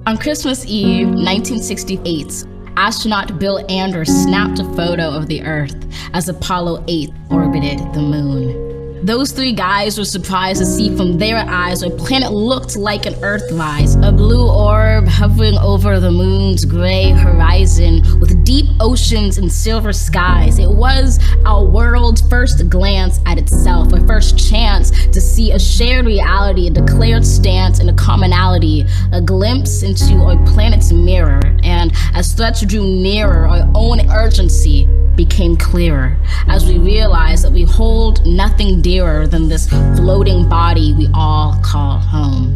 On Christmas Eve, 1968, astronaut Bill Anders snapped a photo of the Earth as Apollo 8 orbited the moon. Those three guys were surprised to see from their eyes what planet looked like an Earthrise, a blue orb hovering over the moon's gray horizon with deep oceans and silver skies. It was our world's first glance at itself, a first chance to see a shared reality, a declared stance, and a commonality, a glimpse into our planet's mirror. And as threats drew nearer, our own urgency became clearer as we realized that we hold nothing dearer than this floating body we all call home.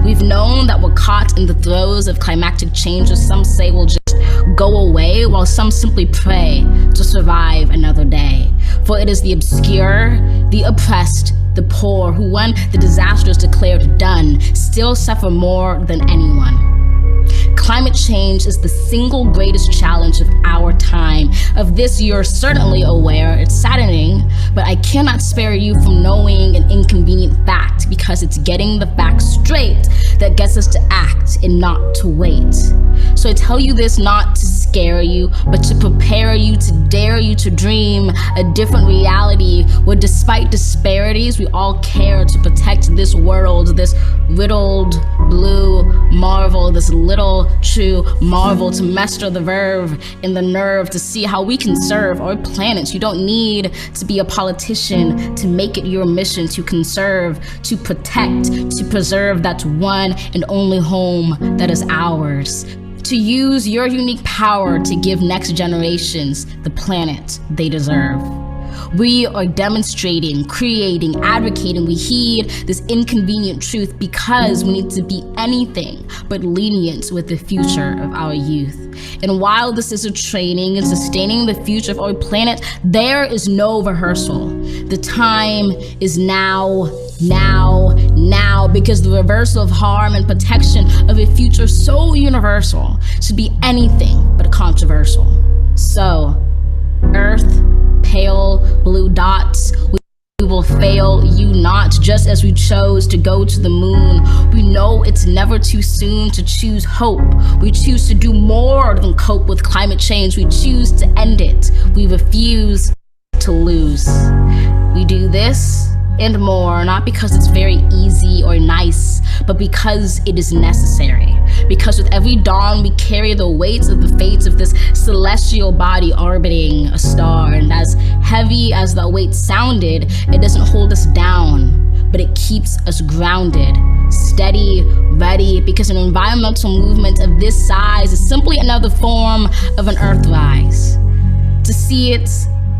We've known that we're caught in the throes of climactic changes some say will just go away, while some simply pray to survive another day. For it is the obscure, the oppressed, the poor who, when the disaster is declared done, still suffer more than anyone. Climate change is the single greatest challenge of our time. Of this, you're certainly aware. It's saddening, but I cannot spare you from knowing an inconvenient fact, because it's getting the facts straight that gets us to act and not to wait. So I tell you this not to scare you, but to prepare you, to dare you to dream a different reality where, despite disparities, we all care to protect this world, this riddled blue marvel, this little true marvel, to master the verve and the nerve to see how we can serve our planet. You don't need to be a politician to make it your mission to conserve, to protect, to preserve that one and only home that is ours. To use your unique power to give next generations the planet they deserve. We are demonstrating, creating, advocating. We heed this inconvenient truth because we need to be anything but lenient with the future of our youth. And while this is a training in sustaining the future of our planet, there is no rehearsal. The time is now, because the reversal of harm and protection of a future so universal should be anything but controversial. So, Earth, pale blue dots, we will fail you not, just as we chose to go to the moon. We know it's never too soon to choose hope. We choose to do more than cope with climate change. We choose to end it. We refuse to lose. We do this and more, not because it's very easy or nice, but because it is necessary. Because with every dawn we carry the weight of the fates of this celestial body orbiting a star, and as heavy as that weight sounded, it doesn't hold us down, but it keeps us grounded, steady, ready, because an environmental movement of this size is simply another form of an Earthrise. To see it,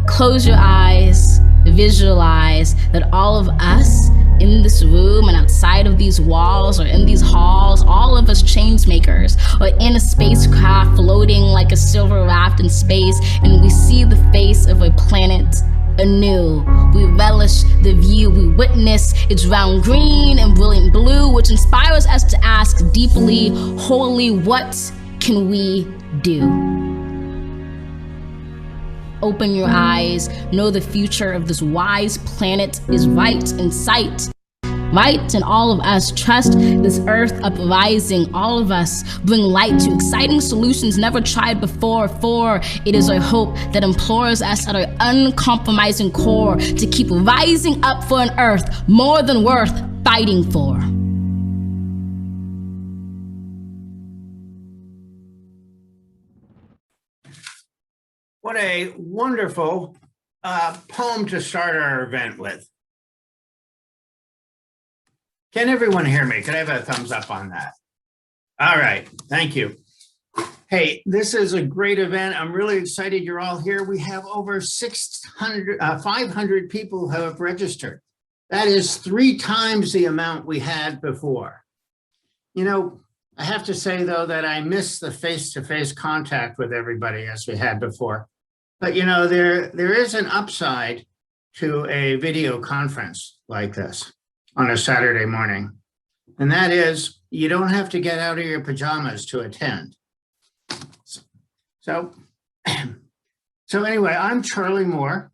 close your eyes, visualize that all of us in this room and outside of these walls or in these halls, all of us change makers, or in a spacecraft floating like a silver raft in space, and we see the face of a planet anew. We relish the view, we witness its round green and brilliant blue, which inspires us to ask deeply, wholly, what can we do? Open your eyes, know the future of this wise planet is right in sight. Right in all of us, trust this earth uprising. All of us bring light to exciting solutions never tried before, for it is our hope that implores us at our uncompromising core to keep rising up for an earth more than worth fighting for. What a wonderful poem to start our event with. Can everyone hear me? Could I have a thumbs up on that? All right, thank you. Hey, this is a great event. I'm really excited you're all here. We have over 500 people who have registered. That is 3 times the amount we had before. You know, I have to say though that I miss the face-to-face contact with everybody as we had before. But you know, there is an upside to a video conference like this on a Saturday morning. And that is, you don't have to get out of your pajamas to attend. So anyway, I'm Charlie Moore.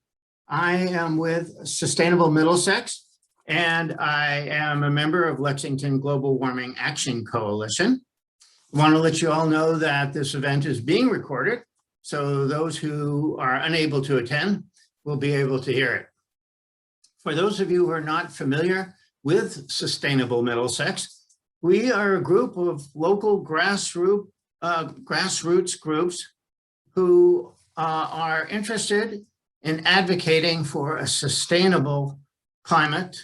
I am with Sustainable Middlesex, and I am a member of Lexington Global Warming Action Coalition. I want to let you all know that this event is being recorded, so those who are unable to attend will be able to hear it. For those of you who are not familiar with Sustainable Middlesex, we are a group of local grassroots groups who are interested in advocating for a sustainable climate,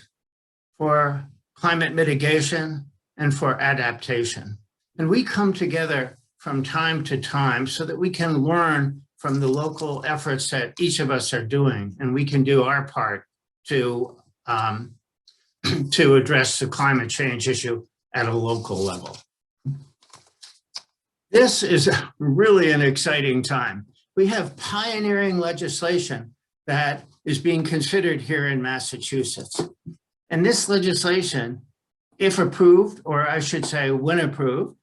for climate mitigation, and for adaptation. And we come together from time to time so that we can learn from the local efforts that each of us are doing, and we can do our part to address the climate change issue at a local level. This is really an exciting time. We have pioneering legislation that is being considered here in Massachusetts. And this legislation, if approved, or I should say when approved,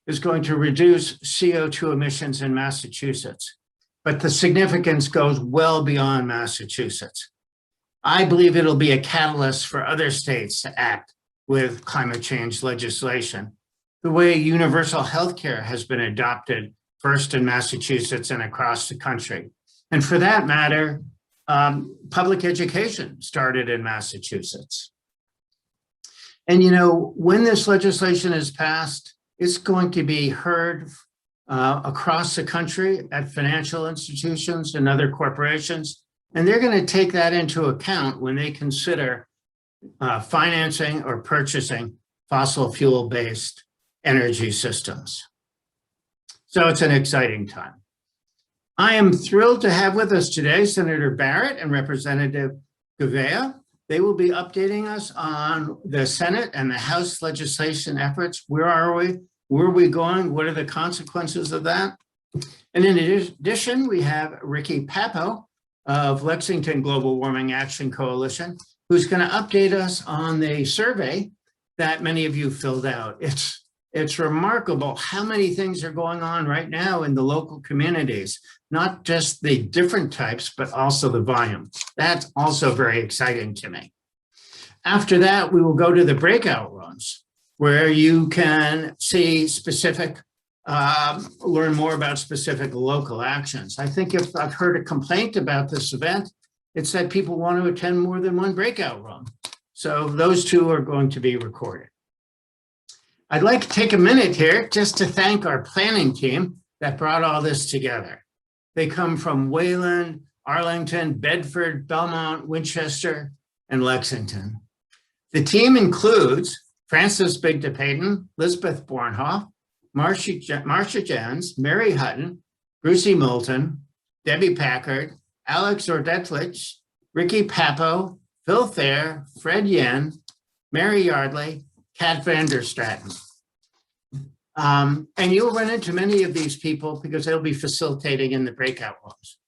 is going to reduce CO2 emissions in Massachusetts. But the significance goes well beyond Massachusetts. I believe it'll be a catalyst for other states to act with climate change legislation. The way universal healthcare has been adopted first in Massachusetts and across the country. And for that matter, public education started in Massachusetts. And when this legislation is passed, it's going to be heard across the country at financial institutions and other corporations. And they're going to take that into account when they consider financing or purchasing fossil fuel-based energy systems. So it's an exciting time. I am thrilled to have with us today Senator Barrett and Representative Gouveia. They will be updating us on the Senate and the House legislation efforts. Where are we? Where are we going? What are the consequences of that? And in addition, we have Ricky Papo of Lexington Global Warming Action Coalition, who's going to update us on the survey that many of you filled out. It's remarkable how many things are going on right now in the local communities, not just the different types, but also the volume. That's also very exciting to me. After that, we will go to the breakout rooms where you can see specific, learn more about specific local actions. I think if I've heard a complaint about this event, it's that people want to attend more than one breakout room. So those two are going to be recorded. I'd like to take a minute here just to thank our planning team that brought all this together. They come from Wayland, Arlington, Bedford, Belmont, Winchester, and Lexington. The team includes Frances Big DePayton, Lisbeth Bornhoff, Marcia Jens, Mary Hutton, Brucey Moulton, Debbie Packard, Alex Ordetlich, Ricky Papo, Phil Thayer, Fred Yen, Mary Yardley, Kat Vanderstraten. And you'll run into many of these people because they'll be facilitating in the breakout rooms.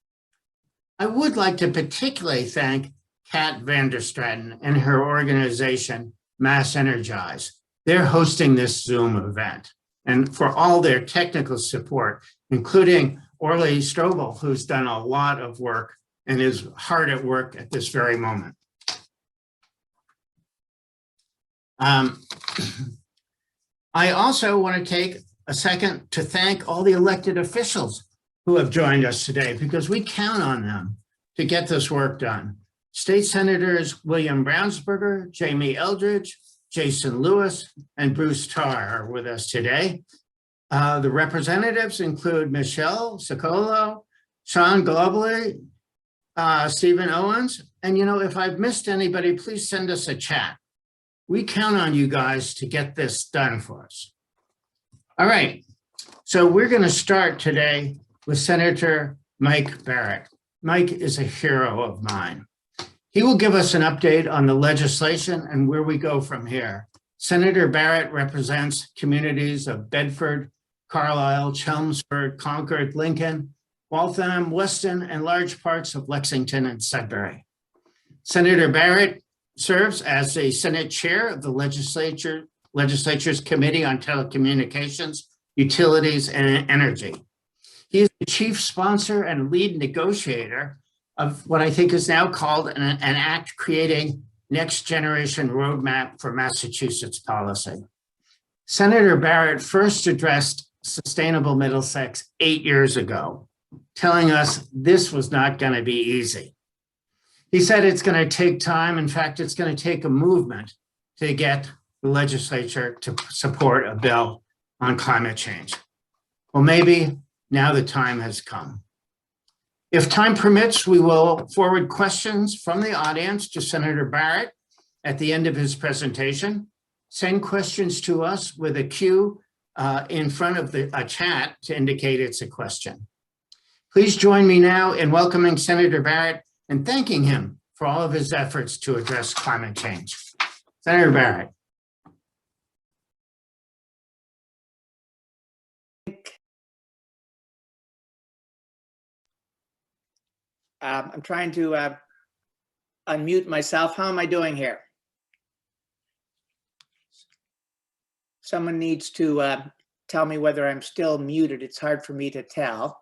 I would like to particularly thank Kat Vanderstraten and her organization, Mass Energize. They're hosting this Zoom event, and for all their technical support, including Orly Strobel, who's done a lot of work and is hard at work at this very moment. I also want to take a second to thank all the elected officials who have joined us today, because we count on them to get this work done. State Senators William Brownsberger, Jamie Eldridge, Jason Lewis, and Bruce Tarr are with us today. The representatives include Michelle Socolo, Sean Globally, Stephen Owens. And if I've missed anybody, please send us a chat. We count on you guys to get this done for us. All right, so we're going to start today with Senator Mike Barrett. Mike is a hero of mine. He will give us an update on the legislation and where we go from here. Senator Barrett represents communities of Bedford, Carlisle, Chelmsford, Concord, Lincoln, Waltham, Weston, and large parts of Lexington and Sudbury. Senator Barrett serves as the Senate Chair of the Legislature's Committee on Telecommunications, Utilities, and Energy. He is the chief sponsor and lead negotiator of what I think is now called an act creating next generation roadmap for Massachusetts policy. Senator Barrett first addressed Sustainable Middlesex 8 years ago, telling us this was not going to be easy. He said it's going to take time. In fact, it's going to take a movement to get the legislature to support a bill on climate change. Well, maybe now the time has come. If time permits, we will forward questions from the audience to Senator Barrett at the end of his presentation. Send questions to us with a Q in front of a chat to indicate it's a question. Please join me now in welcoming Senator Barrett and thanking him for all of his efforts to address climate change. Senator Barrett. I'm trying to unmute myself. How am I doing here? Someone needs to tell me whether I'm still muted. It's hard for me to tell.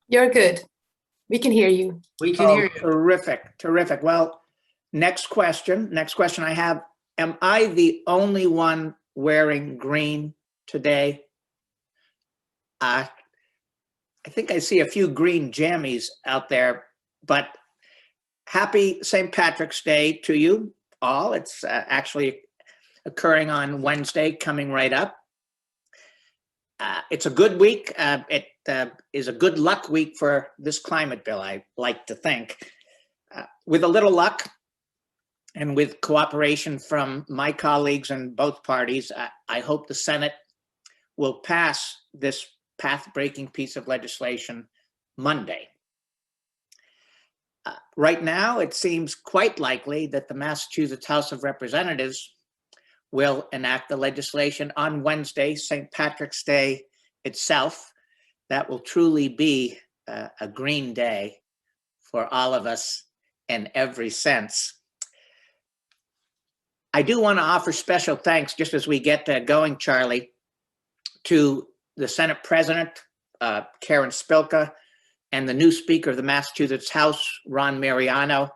You're good. We can hear you. We can hear you. Terrific, terrific. Well, next question I have, am I the only one wearing green today? I think I see a few green jammies out there, but happy St. Patrick's Day to you all. It's actually occurring on Wednesday, coming right up. It's a good week. It is a good luck week for this climate bill, I like to think. With a little luck and with cooperation from my colleagues in both parties, I hope the Senate will pass this path-breaking piece of legislation Monday. Right now, it seems quite likely that the Massachusetts House of Representatives will enact the legislation on Wednesday, St. Patrick's Day itself. That will truly be a green day for all of us in every sense. I do want to offer special thanks, just as we get going, Charlie, to the Senate President, Karen Spilka, and the new Speaker of the Massachusetts House, Ron Mariano.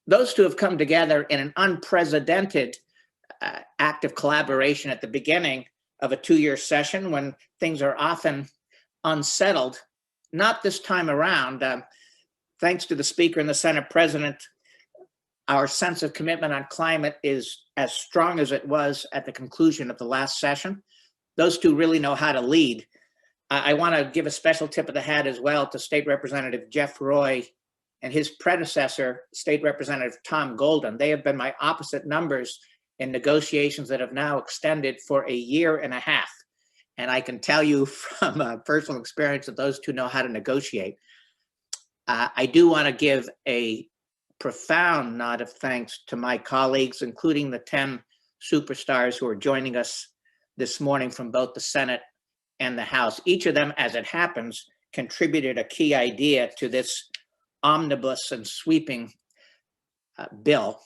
Those two have come together in an unprecedented act of collaboration at the beginning of a 2-year session when things are often unsettled. Not this time around. Thanks to the Speaker and the Senate President, our sense of commitment on climate is as strong as it was at the conclusion of the last session. Those two really know how to lead. I want to give a special tip of the hat as well to State Representative Jeff Roy and his predecessor, State Representative Tom Golden. They have been my opposite numbers in negotiations that have now extended for a 1.5 years. And I can tell you from personal experience that those two know how to negotiate. I do want to give a profound nod of thanks to my colleagues, including the 10 superstars who are joining us this morning from both the Senate and the House. Each of them, as it happens, contributed a key idea to this omnibus and sweeping bill.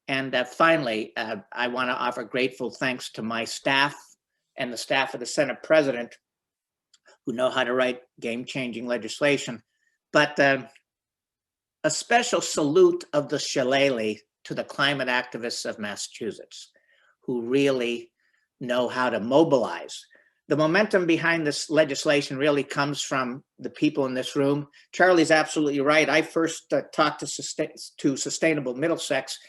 And finally, I want to offer grateful thanks to my staff and the staff of the Senate President, who know how to write game-changing legislation. But a special salute of the shillelagh to the climate activists of Massachusetts, who really know how to mobilize. The momentum behind this legislation really comes from the people in this room. Charlie's absolutely right. I first talked to Sustainable Middlesex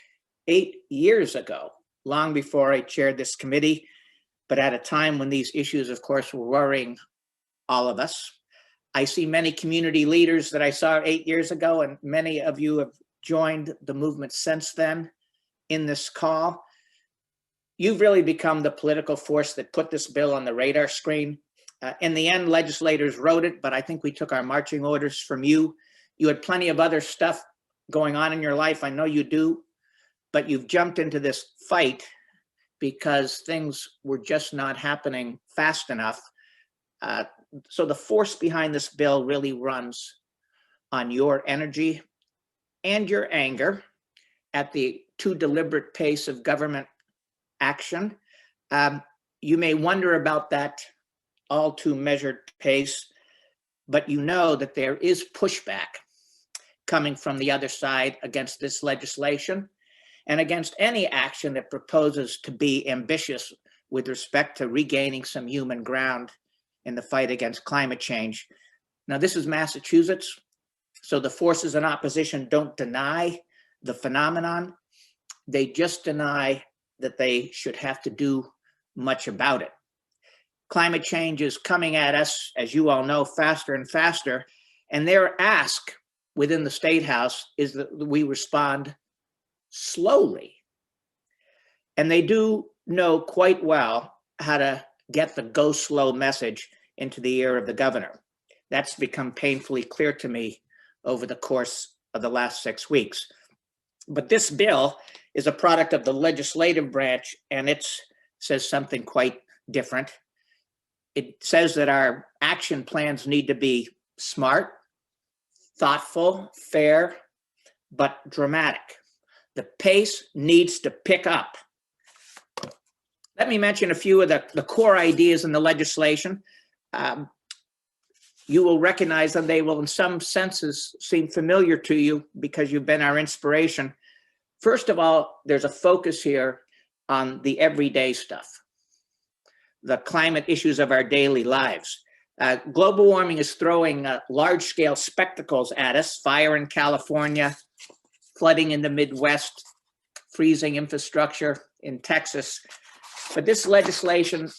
8 years ago, long before I chaired this committee, but at a time when these issues, of course, were worrying all of us. I see many community leaders that I saw 8 years ago, and many of you have joined the movement since then in this call. You've really become the political force that put this bill on the radar screen. In the end, legislators wrote it, but I think we took our marching orders from you. You had plenty of other stuff going on in your life. I know you do, but you've jumped into this fight because things were just not happening fast enough. So the force behind this bill really runs on your energy and your anger at the too deliberate pace of government action. You may wonder about that all too measured pace, but you know that there is pushback coming from the other side against this legislation. and against any action that proposes to be ambitious with respect to regaining some human ground in the fight against climate change. Now, this is Massachusetts, so the forces in opposition don't deny the phenomenon. They just deny that they should have to do much about it. Climate change is coming at us, as you all know, faster and faster, and their ask within the State House is that we respond slowly. And they do know quite well how to get the go slow message into the ear of the governor. That's become painfully clear to me over the course of the last 6 weeks. But this bill is a product of the legislative branch, and it says something quite different. It says that our action plans need to be smart, thoughtful, fair, but dramatic. The pace needs to pick up. Let me mention a few of the core ideas in the legislation. You will recognize them. They will, in some senses, seem familiar to you because you've been our inspiration. First of all, there's a focus here on the everyday stuff, the climate issues of our daily lives. Global warming is throwing large-scale spectacles at us: fire in California, flooding in the Midwest, freezing infrastructure in Texas. But this legislation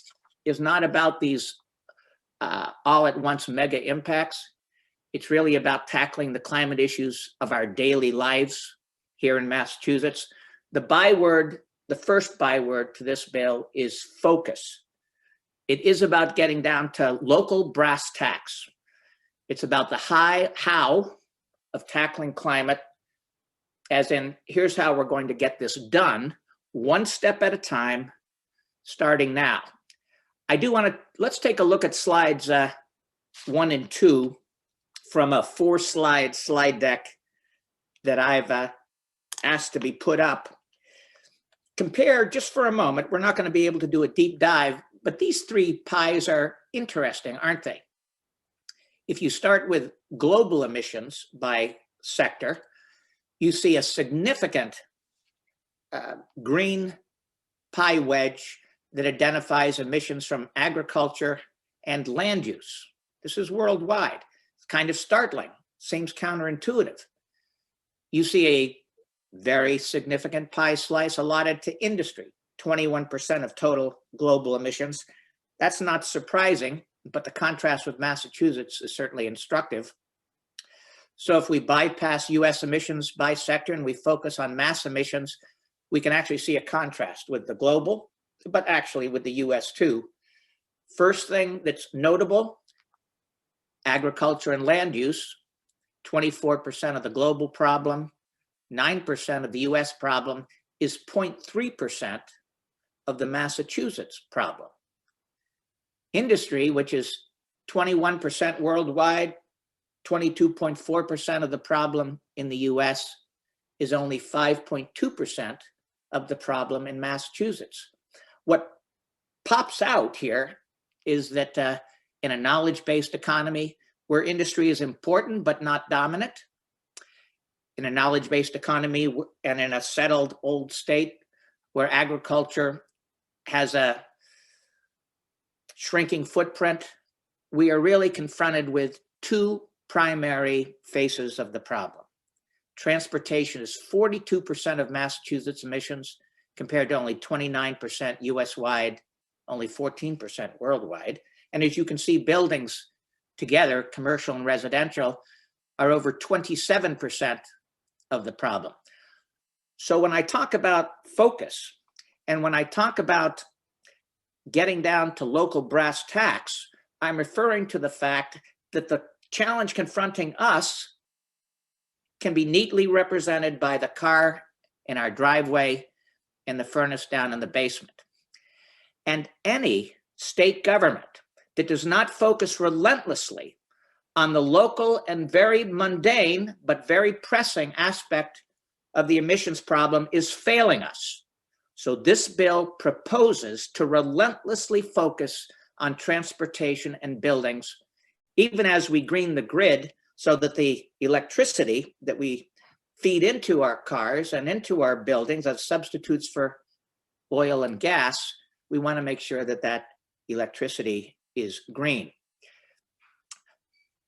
is not about these all-at-once mega impacts. It's really about tackling the climate issues of our daily lives here in Massachusetts. The first byword to this bill is focus. It is about getting down to local brass tacks. It's about the how of tackling climate, as in, here's how we're going to get this done, one step at a time, starting now. Let's take a look at slides 1 and 2 from a 4-slide slide deck that I've asked to be put up. Compare just for a moment, we're not going to be able to do a deep dive, but these 3 pies are interesting, aren't they? If you start with global emissions by sector, you see a significant green pie wedge that identifies emissions from agriculture and land use. This is worldwide. It's kind of startling, seems counterintuitive. You see a very significant pie slice allotted to industry, 21% of total global emissions. That's not surprising, but the contrast with Massachusetts is certainly instructive. So if we bypass US emissions by sector and we focus on mass emissions, we can actually see a contrast with the global, but actually with the US too. First thing that's notable, agriculture and land use, 24% of the global problem, 9% of the US problem is 0.3% of the Massachusetts problem. Industry, which is 21% worldwide, 22.4% of the problem in the US, is only 5.2% of the problem in Massachusetts. What pops out here is that in a knowledge-based economy where industry is important but not dominant, in a knowledge-based economy and in a settled old state where agriculture has a shrinking footprint, we are really confronted with 2 primary faces of the problem. Transportation is 42% of Massachusetts emissions compared to only 29% US-wide, only 14% worldwide. And as you can see, buildings together, commercial and residential, are over 27% of the problem. So when I talk about focus, and when I talk about getting down to local brass tacks, I'm referring to the fact that the challenge confronting us can be neatly represented by the car in our driveway and the furnace down in the basement. And any state government that does not focus relentlessly on the local and very mundane but very pressing aspect of the emissions problem is failing us. So this bill proposes to relentlessly focus on transportation and buildings, even as we green the grid so that the electricity that we feed into our cars and into our buildings as substitutes for oil and gas, we want to make sure that that electricity is green.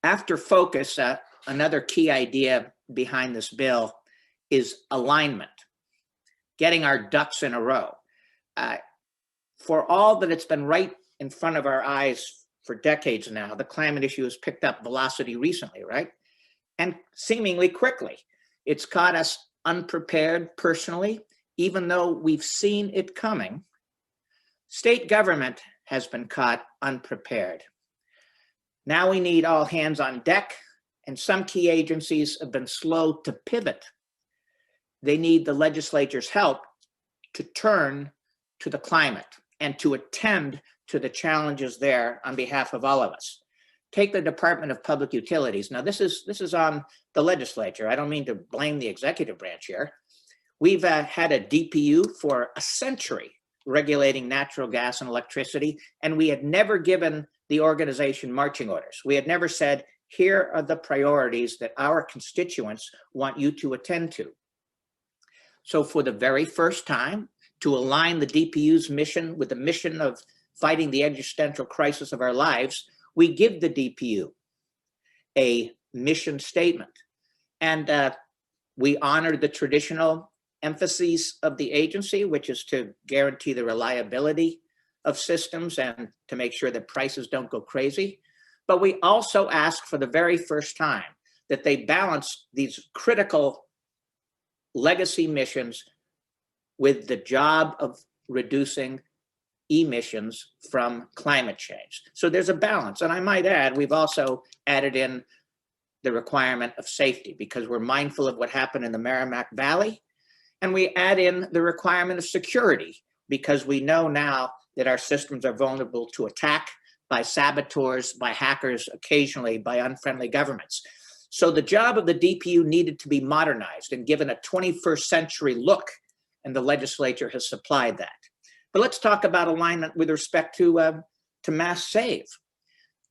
After focus, another key idea behind this bill is alignment, getting our ducks in a row. For all that it's been right in front of our eyes for decades now, the climate issue has picked up velocity recently, right? And seemingly quickly. It's caught us unprepared personally, even though we've seen it coming. State government has been caught unprepared. Now we need all hands on deck, and some key agencies have been slow to pivot. They need the legislature's help to turn to the climate and to attend to the challenges there on behalf of all of us. Take the Department of Public Utilities. Now, this is on the legislature. I don't mean to blame the executive branch here. We've had a DPU for a century regulating natural gas and electricity, and we had never given the organization marching orders. We had never said, here are the priorities that our constituents want you to attend to. So for the very first time, to align the DPU's mission with the mission of fighting the existential crisis of our lives, we give the DPU a mission statement. And we honor the traditional emphases of the agency, which is to guarantee the reliability of systems and to make sure that prices don't go crazy. But we also ask for the very first time that they balance these critical legacy missions with the job of reducing emissions from climate change. So there's a balance. And I might add, we've also added in the requirement of safety because we're mindful of what happened in the Merrimack Valley. And we add in the requirement of security because we know now that our systems are vulnerable to attack by saboteurs, by hackers, occasionally by unfriendly governments. So the job of the DPU needed to be modernized and given a 21st century look, and the legislature has supplied that. But let's talk about alignment with respect to Mass Save.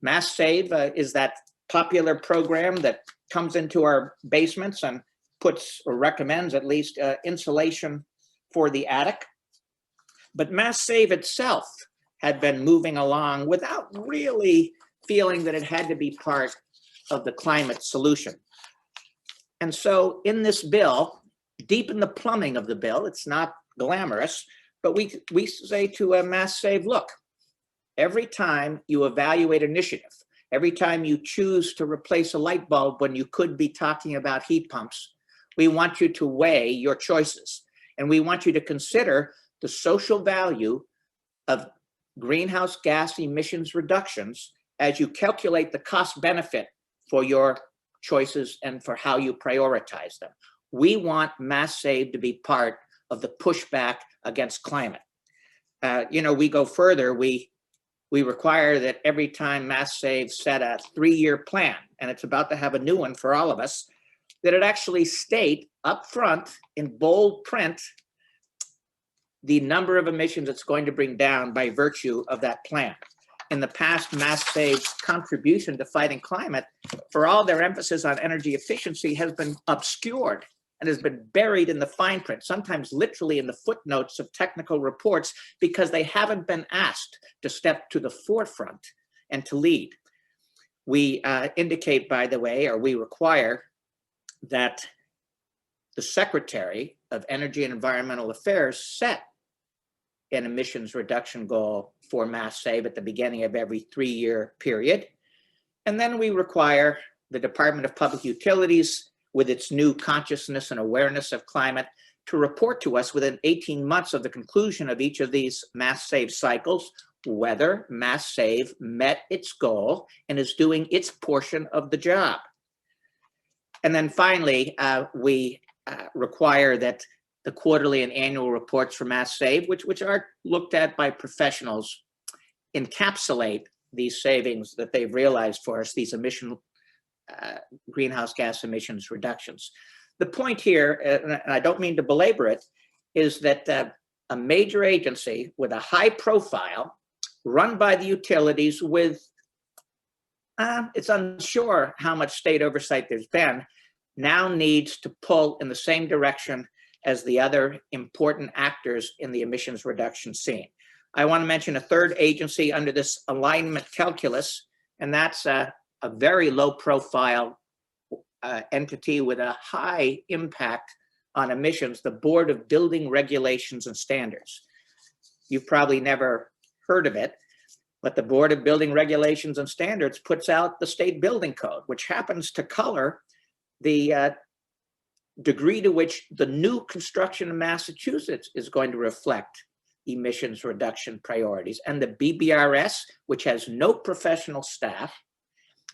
Mass Save is that popular program that comes into our basements and puts or recommends at least insulation for the attic. But Mass Save itself had been moving along without really feeling that it had to be part of the climate solution. And so in this bill, deep in the plumbing of the bill, it's not glamorous, but we say to Mass Save, look, every time you evaluate initiative, every time you choose to replace a light bulb when you could be talking about heat pumps, we want you to weigh your choices. And we want you to consider the social value of greenhouse gas emissions reductions as you calculate the cost benefit for your choices and for how you prioritize them. We want Mass Save to be part of the pushback against climate. We go further. We require that every time Mass Save set a 3-year plan, and it's about to have a new one for all of us, that it actually state up front in bold print the number of emissions it's going to bring down by virtue of that plan. In the past, Mass Save's contribution to fighting climate, for all their emphasis on energy efficiency, has been obscured and has been buried in the fine print, sometimes literally in the footnotes of technical reports, because they haven't been asked to step to the forefront and to lead. We indicate, by the way, or we require that the Secretary of Energy and Environmental Affairs set an emissions reduction goal for Mass Save at the beginning of every 3-year period. And then we require the Department of Public Utilities, with its new consciousness and awareness of climate, to report to us within 18 months of the conclusion of each of these Mass Save cycles, whether Mass Save met its goal and is doing its portion of the job. And then finally, we require that the quarterly and annual reports for Mass Save, which are looked at by professionals, encapsulate these savings that they've realized for us, these greenhouse gas emissions reductions. The point here, and I don't mean to belabor it, is that a major agency with a high profile, run by the utilities with, it's unsure how much state oversight there's been, now needs to pull in the same direction as the other important actors in the emissions reduction scene. I want to mention a third agency under this alignment calculus, and that's a very low profile entity with a high impact on emissions, the Board of Building Regulations and Standards. You've probably never heard of it, but the Board of Building Regulations and Standards puts out the state building code, which happens to color the degree to which the new construction in Massachusetts is going to reflect emissions reduction priorities. And the BBRS, which has no professional staff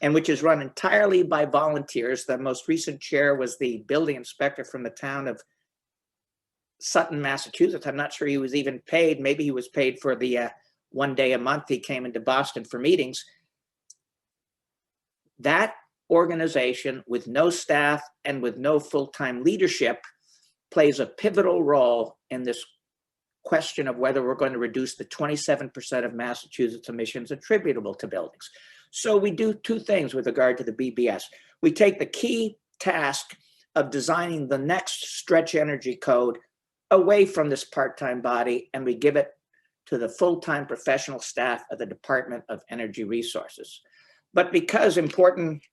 and which is run entirely by volunteers. The most recent chair was the building inspector from the town of Sutton, Massachusetts. I'm not sure he was even paid. Maybe he was paid for the 1 day a month he came into Boston for meetings. That organization with no staff and with no full-time leadership plays a pivotal role in this question of whether we're going to reduce the 27% of Massachusetts emissions attributable to buildings. So we do two things with regard to the BBS. We take the key task of designing the next stretch energy code away from this part-time body, and we give it to the full-time professional staff of the Department of Energy Resources. But because important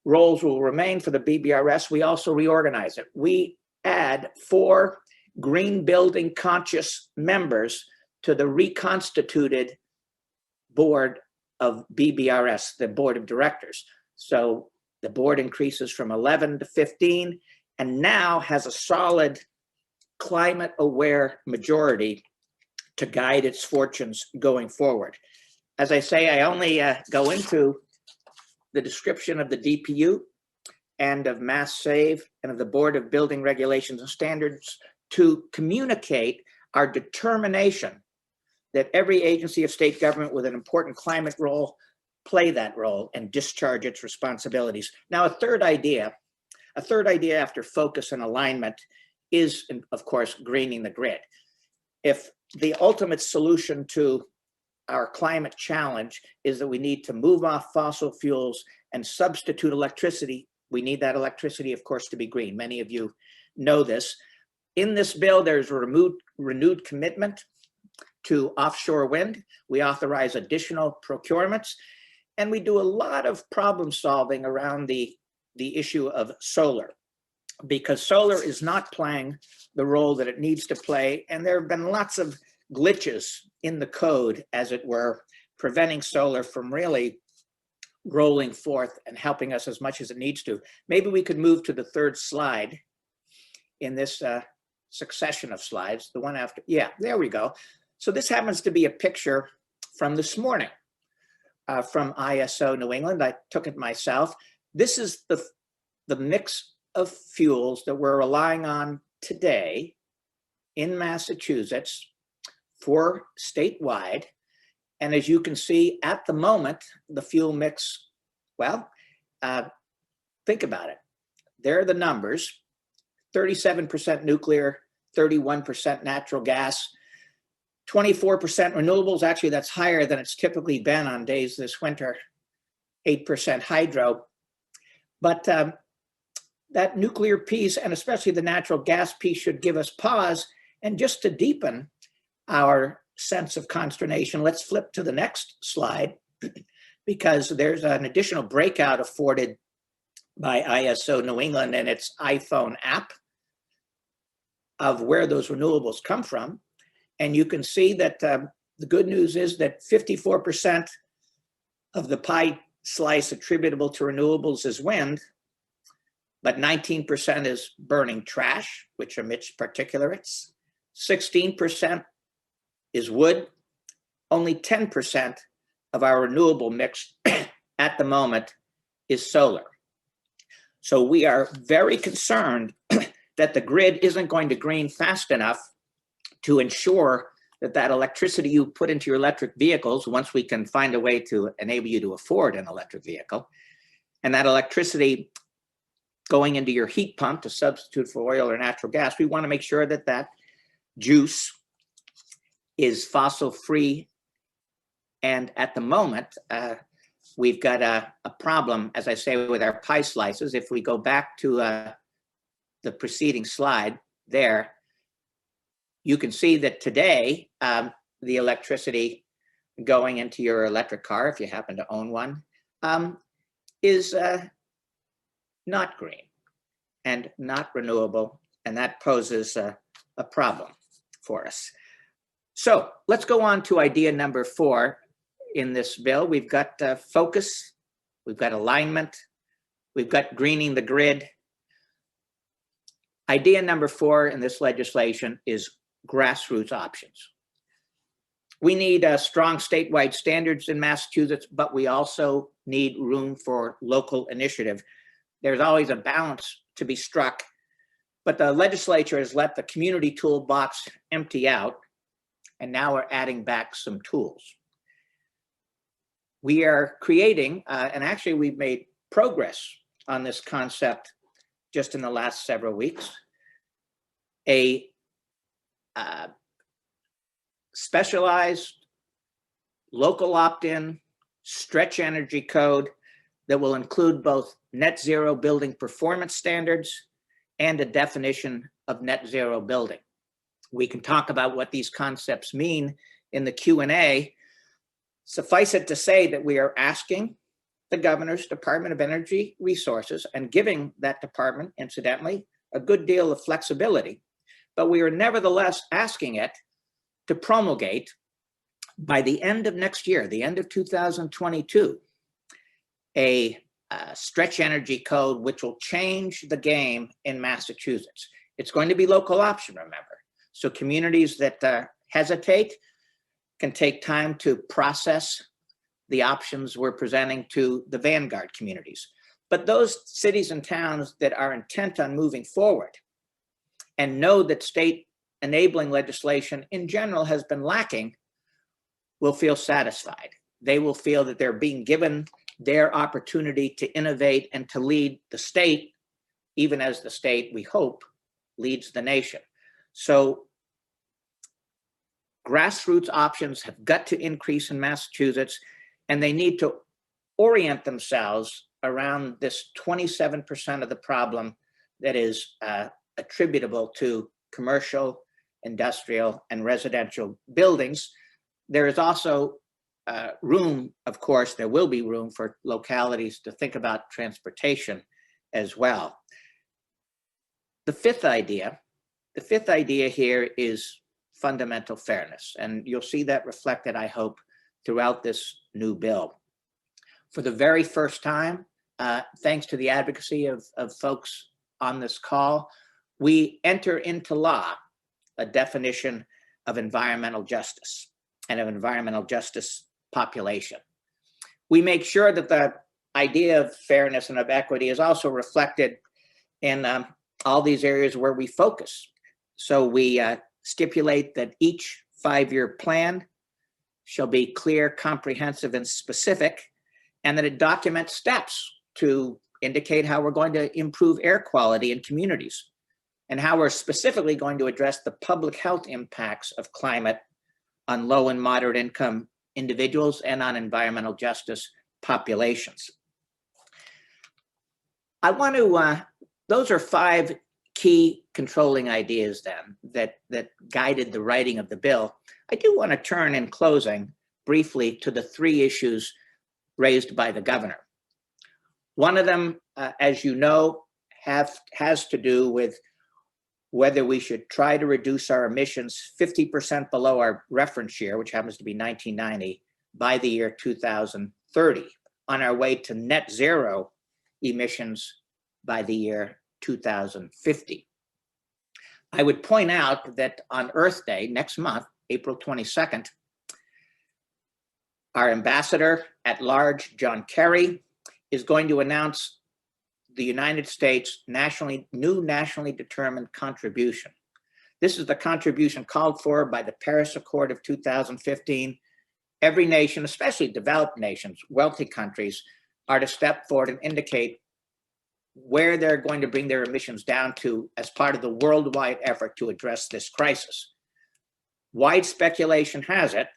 roles will remain for the BBRS, we also reorganize it. We add 4 green building conscious members to the reconstituted board of BBRS, the board of directors. So the board increases from 11 to 15 and now has a solid climate aware majority to guide its fortunes going forward. As I say, I only go into the description of the DPU and of Mass Save and of the Board of Building Regulations and Standards to communicate our determination that every agency of state government with an important climate role play that role and discharge its responsibilities. Now, a third idea after focus and alignment is, of course, greening the grid. If the ultimate solution to our climate challenge is that we need to move off fossil fuels and substitute electricity, we need that electricity, of course, to be green. Many of you know this. In this bill, there's a renewed commitment to offshore wind. We authorize additional procurements, and we do a lot of problem solving around the issue of solar, because solar is not playing the role that it needs to play, and there have been lots of glitches in the code, as it were, preventing solar from really rolling forth and helping us as much as it needs to. Maybe we could move to the third slide in this succession of slides, the one after. Yeah, there we go. So this happens to be a picture from this morning from ISO New England. I took it myself. This is the mix of fuels that we're relying on today in Massachusetts for statewide. And as you can see at the moment, the fuel mix, well, think about it. There are the numbers: 37% nuclear, 31% natural gas, 24% renewables. Actually, that's higher than it's typically been on days this winter, 8% hydro. But that nuclear piece, and especially the natural gas piece, should give us pause. And just to deepen our sense of consternation, let's flip to the next slide, because there's an additional breakout afforded by ISO New England and its iPhone app of where those renewables come from. And you can see that the good news is that 54% of the pie slice attributable to renewables is wind, but 19% is burning trash, which emits particulates. 16% is wood. Only 10% of our renewable mix at the moment is solar. So we are very concerned that the grid isn't going to green fast enough to ensure that that electricity you put into your electric vehicles, once we can find a way to enable you to afford an electric vehicle, and that electricity going into your heat pump to substitute for oil or natural gas, we want to make sure that that juice is fossil free. And at the moment, we've got a problem, as I say, with our pie slices. If we go back to the preceding slide there, you can see that today, the electricity going into your electric car, if you happen to own one, is not green and not renewable, and that poses a problem for us. So let's go on to idea number 4 in this bill. We've got focus, we've got alignment, we've got greening the grid. Idea number 4 in this legislation is grassroots options. We need strong statewide standards in Massachusetts, but we also need room for local initiative. There's always a balance to be struck, but the legislature has let the community toolbox empty out, and now we're adding back some tools. We are creating, and actually we've made progress on this concept just in the last several weeks, a specialized local opt-in stretch energy code that will include both net zero building performance standards and a definition of net zero building. We can talk about what these concepts mean in the Q&A. Suffice it to say that we are asking the governor's Department of Energy Resources and giving that department, incidentally, a good deal of flexibility, but we are nevertheless asking it to promulgate by the end of next year, the end of 2022, a stretch energy code which will change the game in Massachusetts. It's going to be local option, remember. So communities that hesitate can take time to process the options we're presenting to the vanguard communities. But those cities and towns that are intent on moving forward and know that state enabling legislation in general has been lacking will feel satisfied. They will feel that they're being given their opportunity to innovate and to lead the state, even as the state, we hope, leads the nation. So grassroots options have got to increase in Massachusetts, and they need to orient themselves around this 27% of the problem that is attributable to commercial, industrial, and residential buildings. There is also room, of course, there will be room for localities to think about transportation as well. The fifth idea here is fundamental fairness, and you'll see that reflected, I hope, throughout this new bill. For the very first time, thanks to the advocacy of folks on this call, we enter into law a definition of environmental justice and of environmental justice population. We make sure that the idea of fairness and of equity is also reflected in all these areas where we focus. So we stipulate that each 5-year plan shall be clear, comprehensive, and specific, and that it documents steps to indicate how we're going to improve air quality in communities and how we're specifically going to address the public health impacts of climate on low and moderate income individuals and on environmental justice populations. I want to, those are 5 key controlling ideas then that guided the writing of the bill. I do want to turn in closing briefly to the 3 issues raised by the governor. One of them, as you know, has to do with whether we should try to reduce our emissions 50% below our reference year, which happens to be 1990, by the year 2030, on our way to net zero emissions by the year 2050. I would point out that on Earth Day next month, April 22nd, our ambassador at large, John Kerry, is going to announce the United States new nationally determined contribution. This is the contribution called for by the Paris Accord of 2015. Every nation, especially developed nations, wealthy countries, are to step forward and indicate where they're going to bring their emissions down to as part of the worldwide effort to address this crisis. Wide speculation has it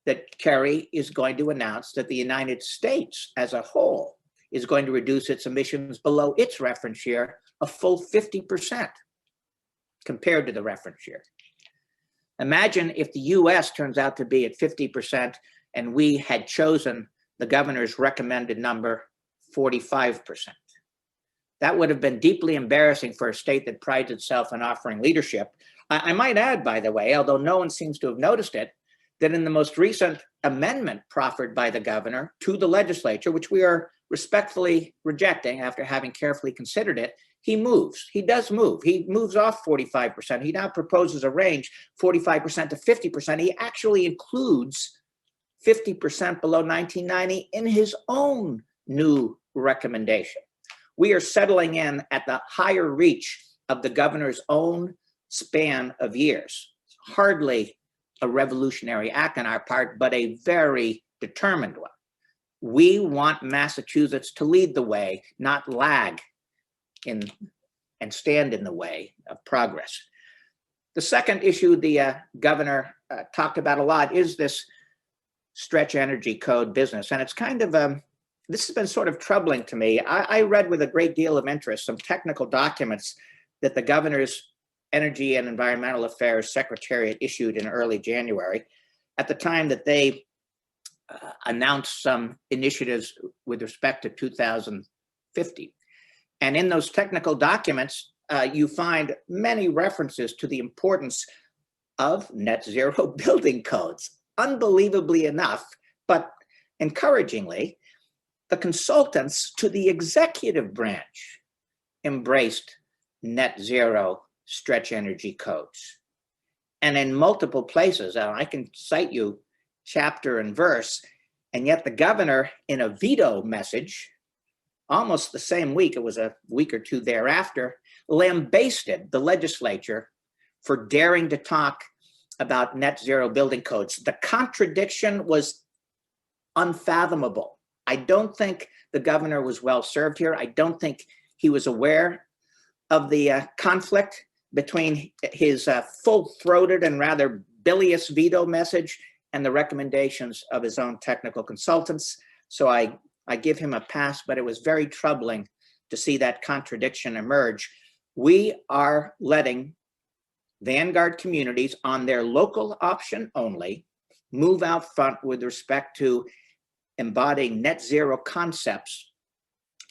that Kerry is going to announce that the United States as a whole is going to reduce its emissions below its reference year a full 50% compared to the reference year. Imagine if the US turns out to be at 50% and we had chosen the governor's recommended number, 45%. That would have been deeply embarrassing for a state that prides itself on offering leadership. I might add, by the way, although no one seems to have noticed it, that in the most recent amendment proffered by the governor to the legislature, which we are respectfully rejecting after having carefully considered it, he moves. He does move. He moves off 45%. He now proposes a range, 45% to 50%. He actually includes 50% below 1990 in his own new recommendation. We are settling in at the higher reach of the governor's own span of years. Hardly a revolutionary act on our part, but a very determined one. We want Massachusetts to lead the way, not lag in and stand in the way of progress. The second issue the governor talked about a lot is this stretch energy code business. And it's kind of, this has been sort of troubling to me. I read with a great deal of interest some technical documents that the governor's Energy and Environmental Affairs Secretariat issued in early January at the time that they announced some initiatives with respect to 2050. And in those technical documents, you find many references to the importance of net zero building codes. Unbelievably enough, but encouragingly, the consultants to the executive branch embraced net zero stretch energy codes. And in multiple places, I can cite you chapter and verse, and yet the governor in a veto message, almost the same week, it was a week or two thereafter, lambasted the legislature for daring to talk about net zero building codes. The contradiction was unfathomable. I don't think the governor was well served here. I don't think he was aware of the conflict between his full-throated and rather bilious veto message and the recommendations of his own technical consultants. So I give him a pass, but it was very troubling to see that contradiction emerge. We are letting vanguard communities on their local option only move out front with respect to embodying net zero concepts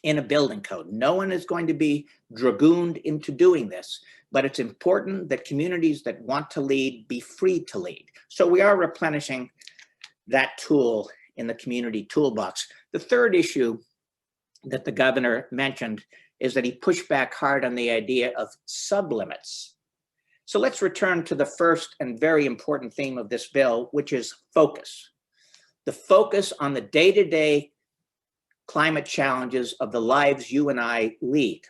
in a building code. No one is going to be dragooned into doing this, but it's important that communities that want to lead be free to lead. So we are replenishing that tool in the community toolbox. The third issue that the governor mentioned is that he pushed back hard on the idea of sublimits. So let's return to the first and very important theme of this bill, which is focus. The focus on the day-to-day climate challenges of the lives you and I lead.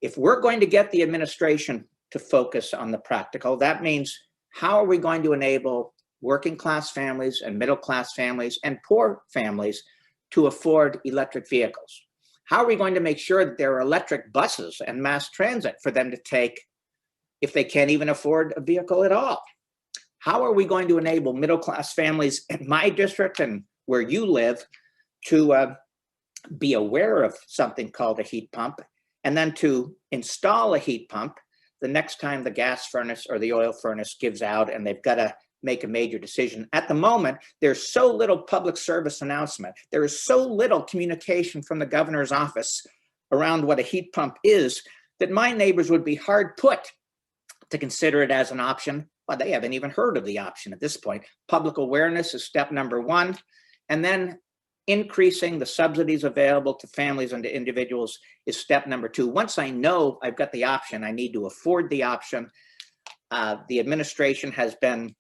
If we're going to get the administration to focus on the practical, that means how are we going to enable working class families and middle class families and poor families to afford electric vehicles? How are we going to make sure that there are electric buses and mass transit for them to take if they can't even afford a vehicle at all? How are we going to enable middle class families in my district and where you live to be aware of something called a heat pump, and then to install a heat pump the next time the gas furnace or the oil furnace gives out and they've got to make a major decision? At the moment, there's so little public service announcement. There is so little communication from the governor's office around what a heat pump is that my neighbors would be hard put to consider it as an option. Well, they haven't even heard of the option at this point. Public awareness is step number one. And then increasing the subsidies available to families and to individuals is step number two. Once I know I've got the option, I need to afford the option. The administration has been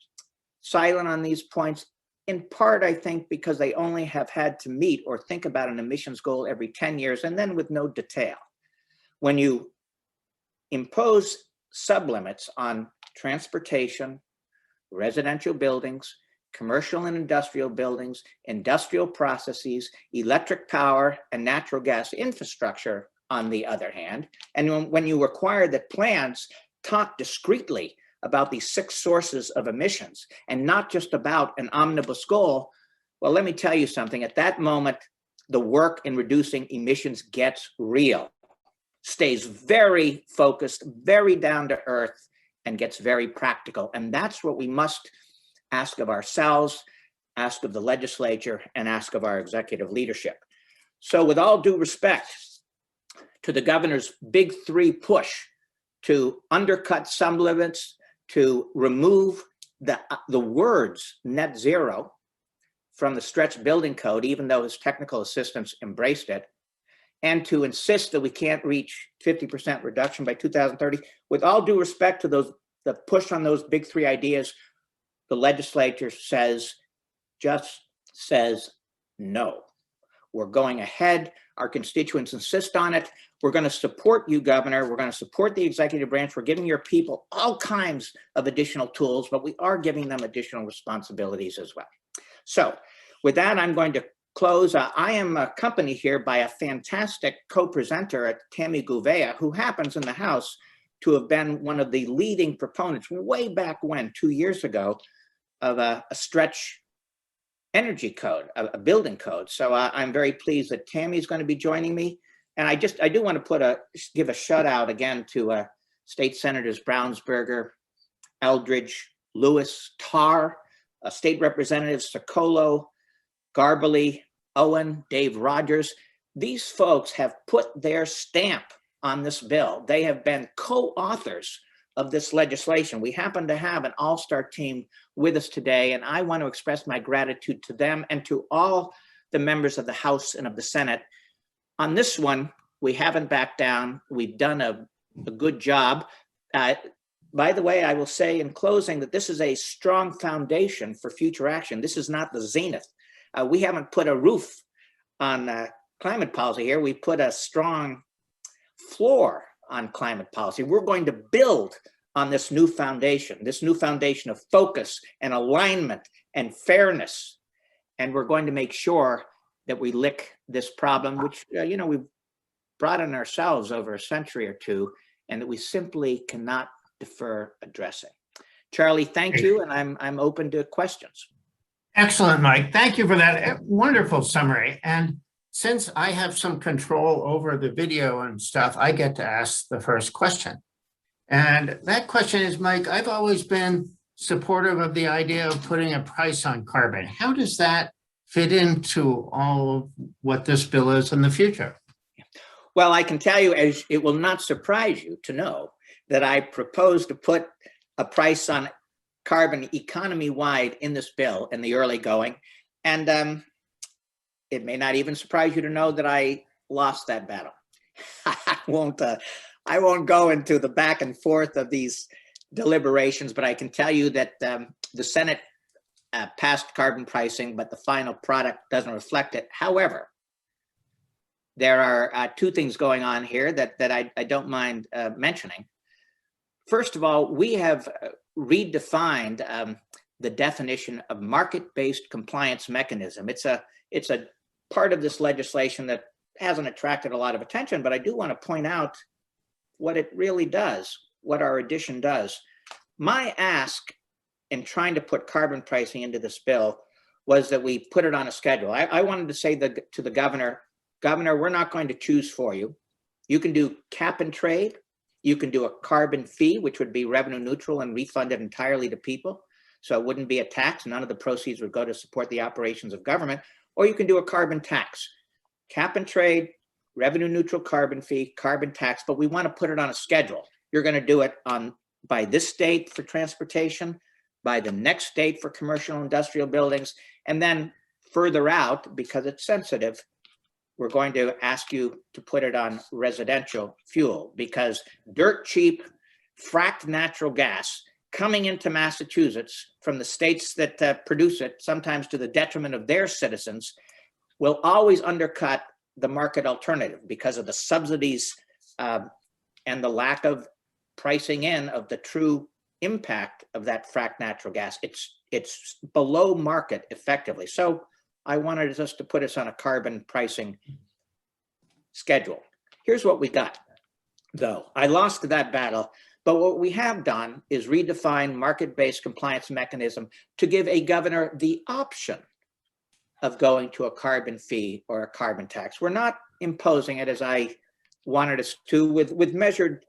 silent on these points, in part, I think, because they only have had to meet or think about an emissions goal every 10 years and then with no detail. When you impose sublimits on transportation, residential buildings, commercial and industrial buildings, industrial processes, electric power, and natural gas infrastructure, on the other hand, and when you require that plans talk discreetly about these 6 sources of emissions and not just about an omnibus goal, well, let me tell you something. At that moment, the work in reducing emissions gets real, stays very focused, very down to earth, and gets very practical. And that's what we must ask of ourselves, ask of the legislature, and ask of our executive leadership. So with all due respect to the governor's big 3 push to undercut some limits, to remove the words net zero from the stretch building code, even though his technical assistants embraced it, and to insist that we can't reach 50% reduction by 2030. With all due respect to the push on those big 3 ideas, the legislature just says no. We're going ahead. Our constituents insist on it. We're going to support you, Governor. We're going to support the executive branch. We're giving your people all kinds of additional tools, but we are giving them additional responsibilities as well. So with that, I'm going to close. I am accompanied here by a fantastic co-presenter, Tammy Gouveia, who happens in the House to have been one of the leading proponents way back when, 2 years ago, of a stretch energy code, a building code. So I'm very pleased that Tammy's going to be joining me. And I do want to give a shout out again to State Senators Brownsberger, Eldridge, Lewis, Tarr, State Representatives Socolo, Garbely, Owen, Dave Rogers. These folks have put their stamp on this bill. They have been co-authors of this legislation. We happen to have an all-star team with us today, and I want to express my gratitude to them and to all the members of the House and of the Senate. On this one, we haven't backed down. We've done a good job. By the way, I will say in closing that this is a strong foundation for future action. This is not the zenith. We haven't put a roof on climate policy here. We put a strong floor on climate policy. We're going to build on this new foundation of focus and alignment and fairness. And we're going to make sure that we lick this problem, which we've brought on ourselves over a century or two, and that we simply cannot defer addressing. Charlie, thank you, and I'm open to questions. Excellent, Mike. Thank you for that wonderful summary. And since I have some control over the video and stuff, I get to ask the first question. And that question is, Mike, I've always been supportive of the idea of putting a price on carbon. How does that fit into all of what this bill is in the future? Well, I can tell you, as it will not surprise you to know that I propose to put a price on carbon economy-wide in this bill in the early going. And it may not even surprise you to know that I lost that battle. I won't go into the back and forth of these deliberations, but I can tell you that the Senate passed carbon pricing, but the final product doesn't reflect it. However, there are 2 things going on here that I don't mind mentioning. First of all, we have redefined the definition of market-based compliance mechanism. It's a part of this legislation that hasn't attracted a lot of attention, but I do want to point out what it really does, what our addition does. My ask in trying to put carbon pricing into this bill was that we put it on a schedule. I wanted to say to the governor, we're not going to choose for you. You can do cap and trade. You can do a carbon fee, which would be revenue neutral and refunded entirely to people. So it wouldn't be a tax. None of the proceeds would go to support the operations of government. Or you can do a carbon tax. Cap and trade, revenue neutral carbon fee, carbon tax, but we want to put it on a schedule. You're going to do it by this date for transportation, by the next date for commercial and industrial buildings, and then further out, because it's sensitive, we're going to ask you to put it on residential fuel, because dirt cheap, fracked natural gas coming into Massachusetts from the states that produce it, sometimes to the detriment of their citizens, will always undercut the market alternative because of the subsidies and the lack of pricing in of the true impact of that fracked natural gas. It's below market effectively. So I wanted us to put us on a carbon pricing schedule. Here's what we got, though. I lost that battle, But what we have done is redefine market-based compliance mechanism to give a governor the option of going to a carbon fee or a carbon tax. We're not imposing it as I wanted us to with measured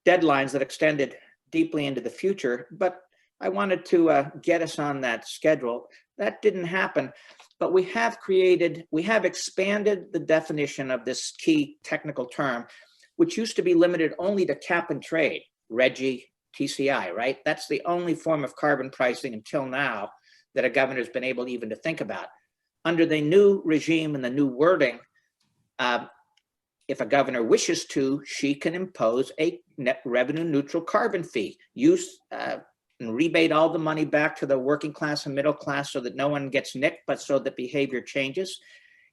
deadlines that extended deeply into the future, but I wanted to get us on that schedule. That didn't happen, but we have expanded the definition of this key technical term, which used to be limited only to cap and trade, RGGI, TCI, right? That's the only form of carbon pricing until now that a governor's been able even to think about. Under the new regime and the new wording, if a governor wishes to, she can impose a net revenue neutral carbon fee, use and rebate all the money back to the working class and middle class so that no one gets nicked, but so that behavior changes.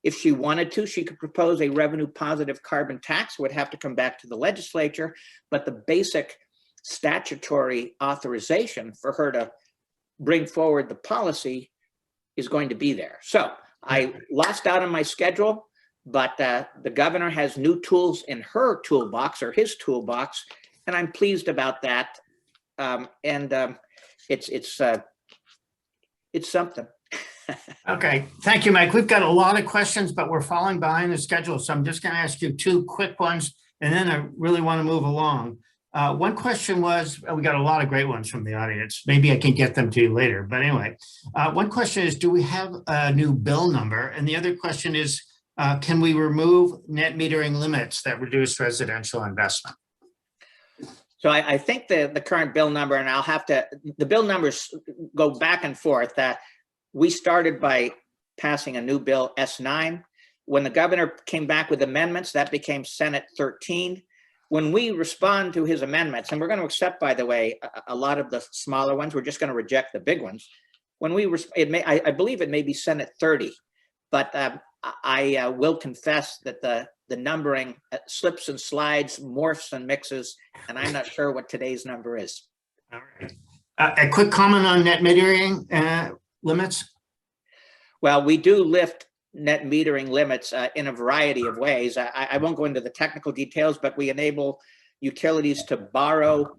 If she wanted to, she could propose a revenue positive carbon tax. It would have to come back to the legislature, but the basic statutory authorization for her to bring forward the policy is going to be there. So I lost out on my schedule, but the governor has new tools in her toolbox or his toolbox, and I'm pleased about that. It's something. Okay, thank you, Mike. We've got a lot of questions, but we're falling behind the schedule. So I'm just going to ask you two quick ones, and then I really want to move along. One question was, we got a lot of great ones from the audience. Maybe I can get them to you later. But anyway, one question is, do we have a new bill number? And the other question is, can we remove net metering limits that reduce residential investment? So I think the current bill number, and the bill numbers go back and forth. We started by passing a new bill, S9. When the governor came back with amendments, that became Senate 13. When we respond to his amendments, and we're going to accept, by the way, a lot of the smaller ones, we're just going to reject the big ones. When I believe it may be Senate 30, but I will confess that the numbering slips and slides, morphs and mixes, and I'm not sure what today's number is. All right. A quick comment on net metering limits. Well, we do lift net metering limits in a variety of ways. I won't go into the technical details, but we enable utilities to borrow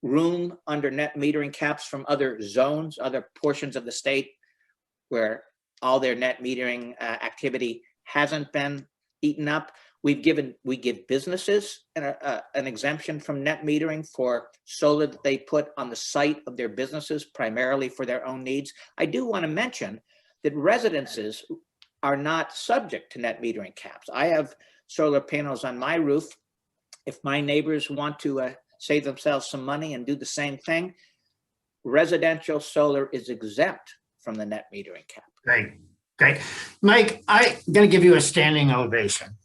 room under net metering caps from other zones, other portions of the state where all their net metering activity hasn't been eaten up. We give businesses an exemption from net metering for solar that they put on the site of their businesses, primarily for their own needs. I do want to mention that residences are not subject to net metering caps. I have solar panels on my roof. If my neighbors want to save themselves some money and do the same thing, residential solar is exempt from the net metering cap. Great. Mike, I'm going to give you a standing ovation.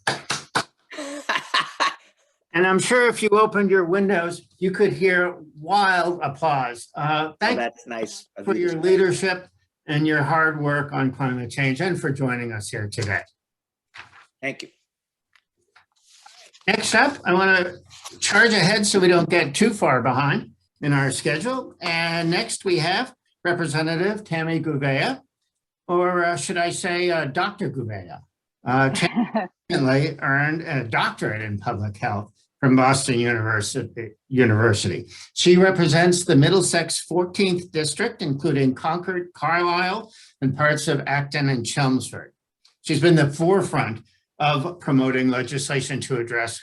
And I'm sure if you opened your windows, you could hear wild applause. That's nice. For your leadership and your hard work on climate change and for joining us here today. Thank you. Next up, I want to charge ahead so we don't get too far behind in our schedule. And next we have Representative Tammy Gouveia, or should I say Dr. Gouveia. Tammy earned a doctorate in public health from Boston University. She represents the Middlesex 14th District, including Concord, Carlisle, and parts of Acton and Chelmsford. She's been the forefront of promoting legislation to address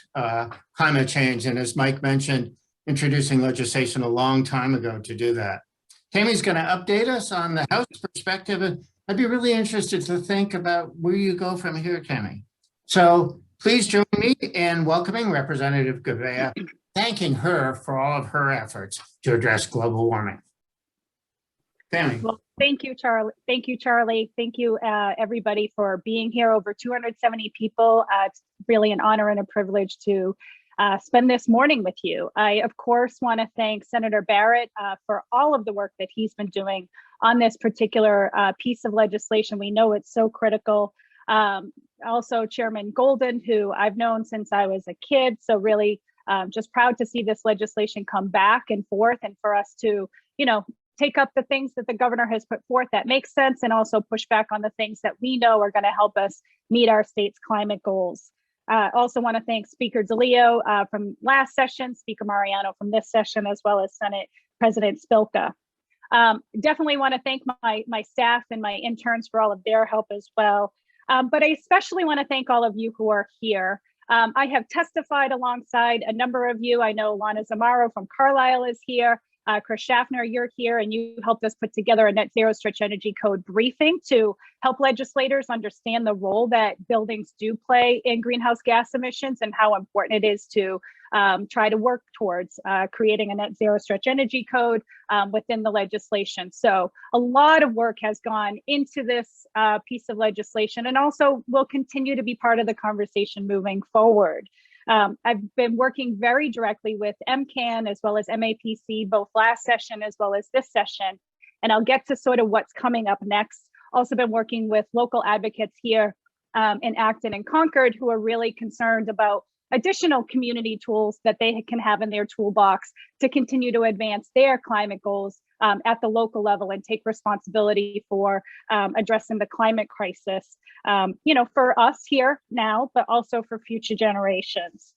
climate change, and as Mike mentioned, introducing legislation a long time ago to do that. Tammy's going to update us on the House perspective, and I'd be really interested to think about where you go from here, Tammy. So please join me in welcoming Representative Gouveia, thanking her for all of her efforts to address global warming. Tammy. Well, thank you, Charlie. Thank you, everybody, for being here. Over 270 people. It's really an honor and a privilege to spend this morning with you. I, of course, want to thank Senator Barrett for all of the work that he's been doing on this particular piece of legislation. We know it's so critical. Also, Chairman Golden, who I've known since I was a kid. So really just proud to see this legislation come back and forth, and for us to, take up the things that the governor has put forth that makes sense, and also push back on the things that we know are going to help us meet our state's climate goals. Also want to thank Speaker DeLeo from last session, Speaker Mariano from this session, as well as Senate President Spilka. Definitely want to thank my staff and my interns for all of their help as well. But I especially want to thank all of you who are here. I have testified alongside a number of you. I know Lana Zamaro from Carlisle is here. Chris Schaffner, you're here, and you helped us put together a net zero stretch energy code briefing to help legislators understand the role that buildings do play in greenhouse gas emissions and how important it is to try to work towards creating a net zero stretch energy code within the legislation. So a lot of work has gone into this piece of legislation, and also will continue to be part of the conversation moving forward. I've been working very directly with MCAN as well as MAPC, both last session as well as this session, and I'll get to sort of what's coming up next. Also been working with local advocates here in Acton and Concord who are really concerned about additional community tools that they can have in their toolbox to continue to advance their climate goals at the local level and take responsibility for addressing the climate crisis, for us here now, but also for future generations.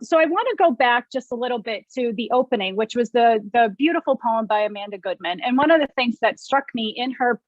So I want to go back just a little bit to the opening, which was the beautiful poem by Amanda Goodman. And one of the things that struck me in her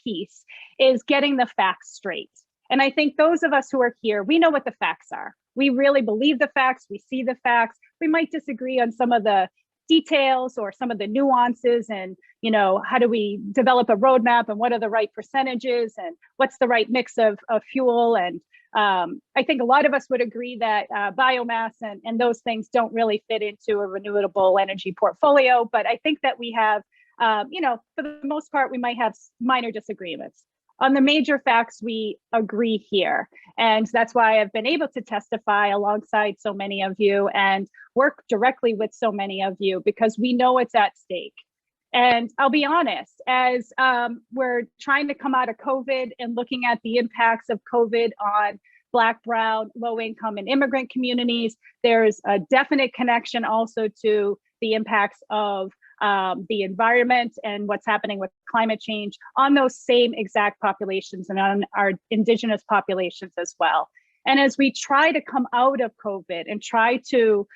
piece is getting the facts straight. And I think those of us who are here, we know what the facts are. We really believe the facts. We see the facts. We might disagree on some of the details or some of the nuances and, how do we develop a roadmap and what are the right percentages and what's the right mix of fuel. And I think a lot of us would agree that biomass and those things don't really fit into a renewable energy portfolio. But I think that we have, for the most part, we might have minor disagreements. On the major facts, we agree here. And that's why I've been able to testify alongside so many of you and work directly with so many of you because we know it's at stake. And I'll be honest, as we're trying to come out of COVID and looking at the impacts of COVID on Black, Brown, low income and immigrant communities, there's a definite connection also to the impacts of the environment and what's happening with climate change on those same exact populations and on our indigenous populations as well. And as we try to come out of COVID and try to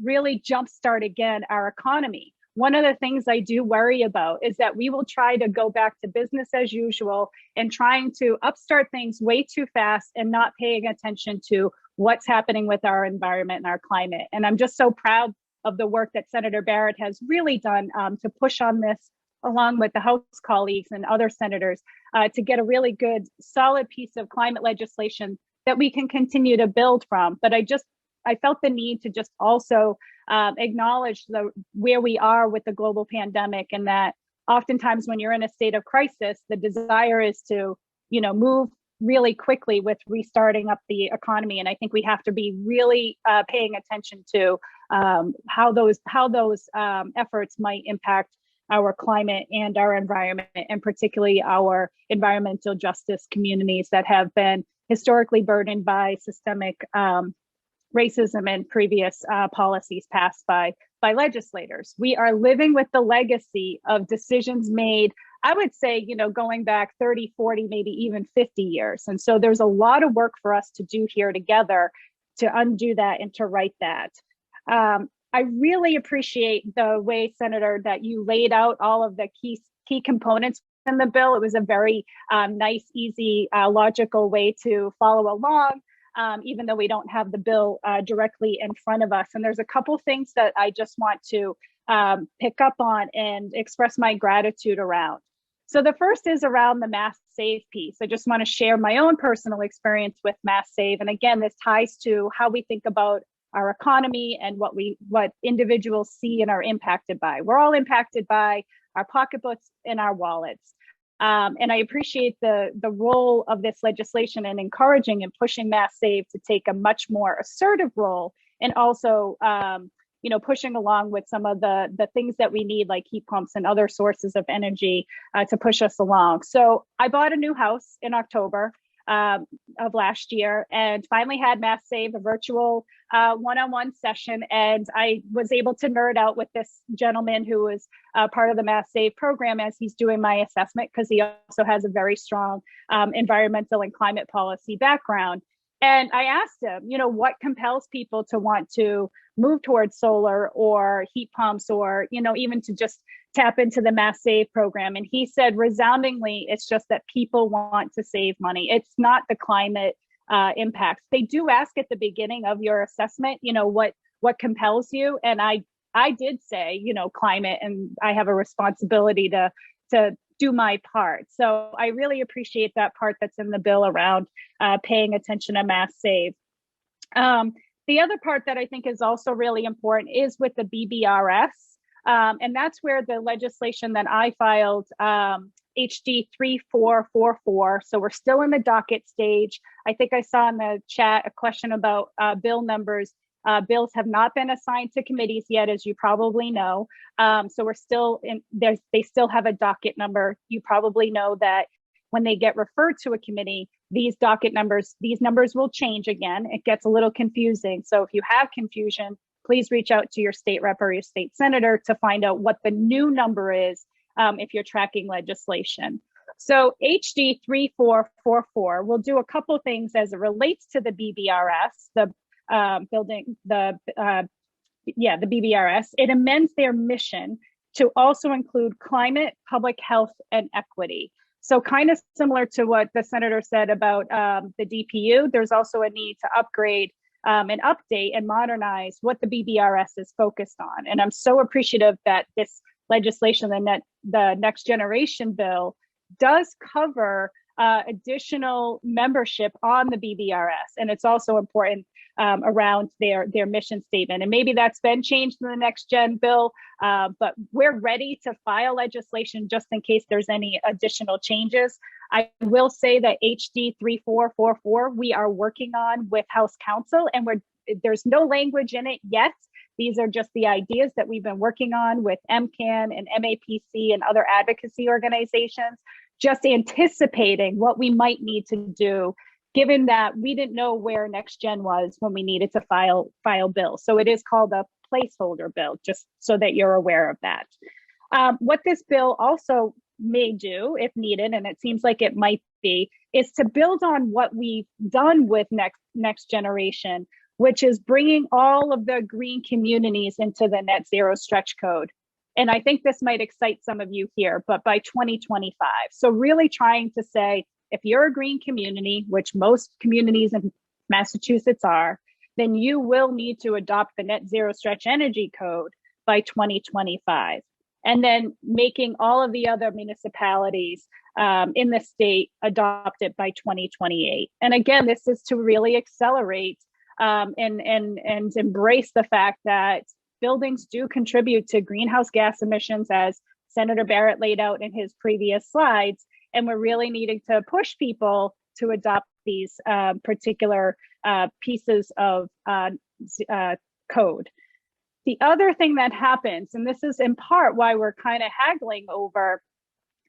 really jumpstart again our economy, one of the things I do worry about is that we will try to go back to business as usual and trying to upstart things way too fast and not paying attention to what's happening with our environment and our climate. And I'm just so proud of the work that Senator Barrett has really done to push on this, along with the House colleagues and other senators, to get a really good, solid piece of climate legislation that we can continue to build from. But I felt the need to just also acknowledge where we are with the global pandemic, and that oftentimes when you're in a state of crisis, the desire is to, move really quickly with restarting up the economy. And I think we have to be really paying attention to how those efforts might impact our climate and our environment, and particularly our environmental justice communities that have been historically burdened by systemic racism and previous policies passed by legislators. We are living with the legacy of decisions made, I would say, going back 30, 40, maybe even 50 years. And so there's a lot of work for us to do here together to undo that and to right that. I really appreciate the way, Senator, that you laid out all of the key components in the bill. It was a very nice, easy, logical way to follow along, even though we don't have the bill directly in front of us. And there's a couple things that I just want to pick up on and express my gratitude around. So the first is around the Mass Save piece. I just want to share my own personal experience with Mass Save. And again, this ties to how we think about our economy and what individuals see and are impacted by. We're all impacted by our pocketbooks and our wallets. And I appreciate the role of this legislation in encouraging and pushing Mass Save to take a much more assertive role, and also pushing along with some of the things that we need, like heat pumps and other sources of energy to push us along. So I bought a new house in October of last year and finally had Mass Save, a virtual one-on-one session. And I was able to nerd out with this gentleman who was part of the Mass Save program as he's doing my assessment, because he also has a very strong environmental and climate policy background. And I asked him, what compels people to want to move towards solar or heat pumps or, even to just tap into the Mass Save program. And he said resoundingly, it's just that people want to save money. It's not the climate impacts. They do ask at the beginning of your assessment, what compels you. And I did say, climate, and I have a responsibility to do my part. So I really appreciate that part that's in the bill around paying attention to Mass Save. The other part that I think is also really important is with the BBRS. And that's where the legislation that I filed, HD 3444. So we're still in the docket stage. I think I saw in the chat a question about bill numbers. Bills have not been assigned to committees yet, as you probably know. So we're still in there. They still have a docket number. You probably know that when they get referred to a committee, these numbers will change again. It gets a little confusing. So if you have confusion, please reach out to your state rep or your state senator to find out what the new number is if you're tracking legislation. So HD 3444 will do a couple things as it relates to the BBRS, the BBRS. It amends their mission to also include climate, public health, and equity. So kind of similar to what the senator said about the DPU, there's also a need to upgrade and update and modernize what the BBRS is focused on. And I'm so appreciative that this legislation, the Next Generation bill, does cover additional membership on the BBRS. And it's also important around their mission statement. And maybe that's been changed in the Next Gen bill, but we're ready to file legislation just in case there's any additional changes. I will say that HD 3444, we are working on with House Counsel, and there's no language in it yet. These are just the ideas that we've been working on with MCAN and MAPC and other advocacy organizations, just anticipating what we might need to do, given that we didn't know where Next Gen was when we needed to file bills. So it is called a placeholder bill, just so that you're aware of that. What this bill also may do, if needed, and it seems like it might be, is to build on what we've done with Next Generation, which is bringing all of the green communities into the net zero stretch code. And I think this might excite some of you here, but by 2025. So really trying to say, if you're a green community, which most communities in Massachusetts are, then you will need to adopt the net zero stretch energy code by 2025. And then making all of the other municipalities in the state adopt it by 2028. And again, this is to really accelerate and embrace the fact that buildings do contribute to greenhouse gas emissions, as Senator Barrett laid out in his previous slides. And we're really needing to push people to adopt these particular pieces of code. The other thing that happens, and this is in part why we're kind of haggling over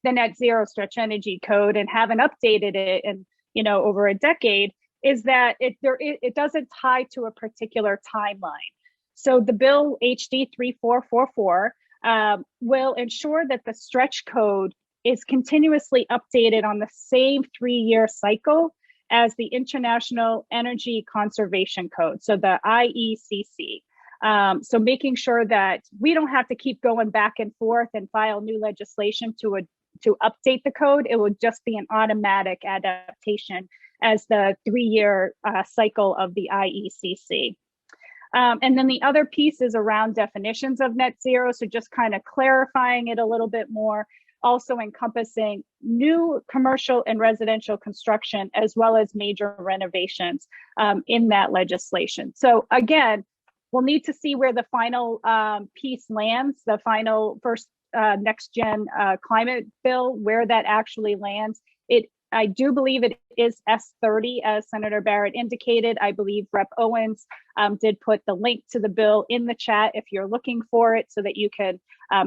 the net zero stretch energy code and haven't updated it in over a decade, is that it doesn't tie to a particular timeline. So the bill HD 3444 will ensure that the stretch code is continuously updated on the same 3-year cycle as the International Energy Conservation Code, so the IECC. So making sure that we don't have to keep going back and forth and file new legislation to update the code. It would just be an automatic adaptation as the 3-year cycle of the IECC. And then the other piece is around definitions of net zero. So just kind of clarifying it a little bit more, also encompassing new commercial and residential construction, as well as major renovations in that legislation. So again, we'll need to see where the final piece lands, the final first Next Gen climate bill, where that actually lands. I do believe it is S30, as Senator Barrett indicated. I believe Rep. Owens did put the link to the bill in the chat if you're looking for it, so that you can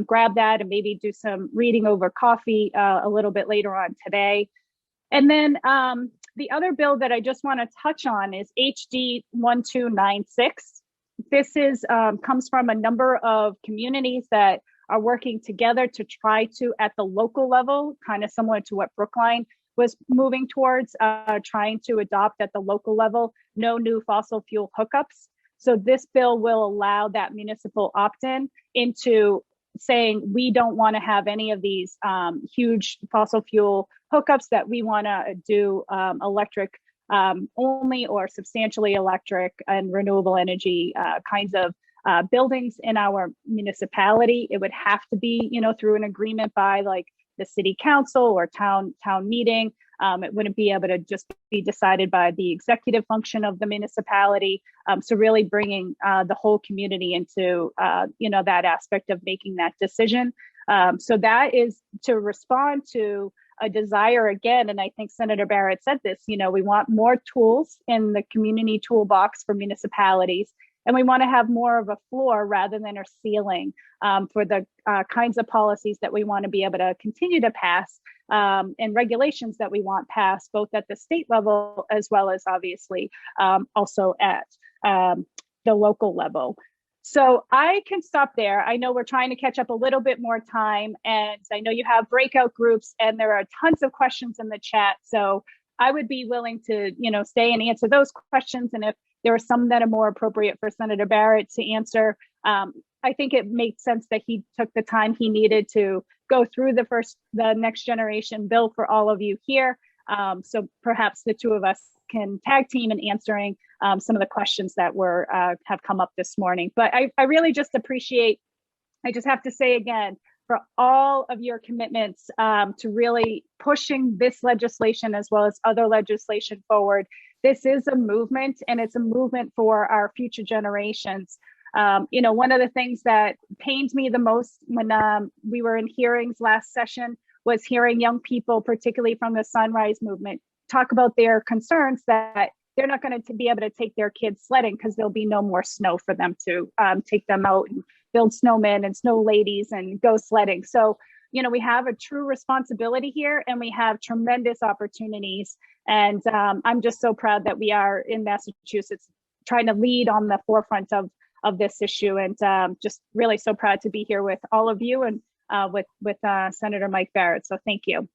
grab that and maybe do some reading over coffee a little bit later on today. And then the other bill that I just want to touch on is HD 1296. This is comes from a number of communities that are working together to try to, at the local level, kind of similar to what Brookline was moving towards trying to adopt at the local level, no new fossil fuel hookups. So this bill will allow that municipal opt-in into saying we don't want to have any of these huge fossil fuel hookups, that we want to do electric only or substantially electric and renewable energy kinds of buildings in our municipality. It would have to be, through an agreement by like the city council or town meeting. It wouldn't be able to just be decided by the executive function of the municipality. So really bringing the whole community into, that aspect of making that decision. So that is to respond to a desire again, and I think Senator Barrett said this, we want more tools in the community toolbox for municipalities, and we want to have more of a floor rather than a ceiling for the kinds of policies that we want to be able to continue to pass and regulations that we want passed, both at the state level as well as obviously also at the local level. So I can stop there. I know we're trying to catch up a little bit more time, and I know you have breakout groups and there are tons of questions in the chat. So I would be willing to, stay and answer those questions. And if there are some that are more appropriate for Senator Barrett to answer, I think it makes sense that he took the time he needed to go through the next generation bill for all of you here. So perhaps the two of us can tag team in answering some of the questions that have come up this morning. But I really just appreciate, I just have to say again, for all of your commitments to really pushing this legislation as well as other legislation forward. This is a movement, and it's a movement for our future generations. One of the things that pained me the most when we were in hearings last session was hearing young people, particularly from the Sunrise Movement, talk about their concerns that they're not going to be able to take their kids sledding because there'll be no more snow for them to take them out and build snowmen and snow ladies and go sledding. So, we have a true responsibility here, and we have tremendous opportunities. And I'm just so proud that we are in Massachusetts trying to lead on the forefront of this issue, and just really so proud to be here with all of you and with Senator Mike Barrett. So thank you.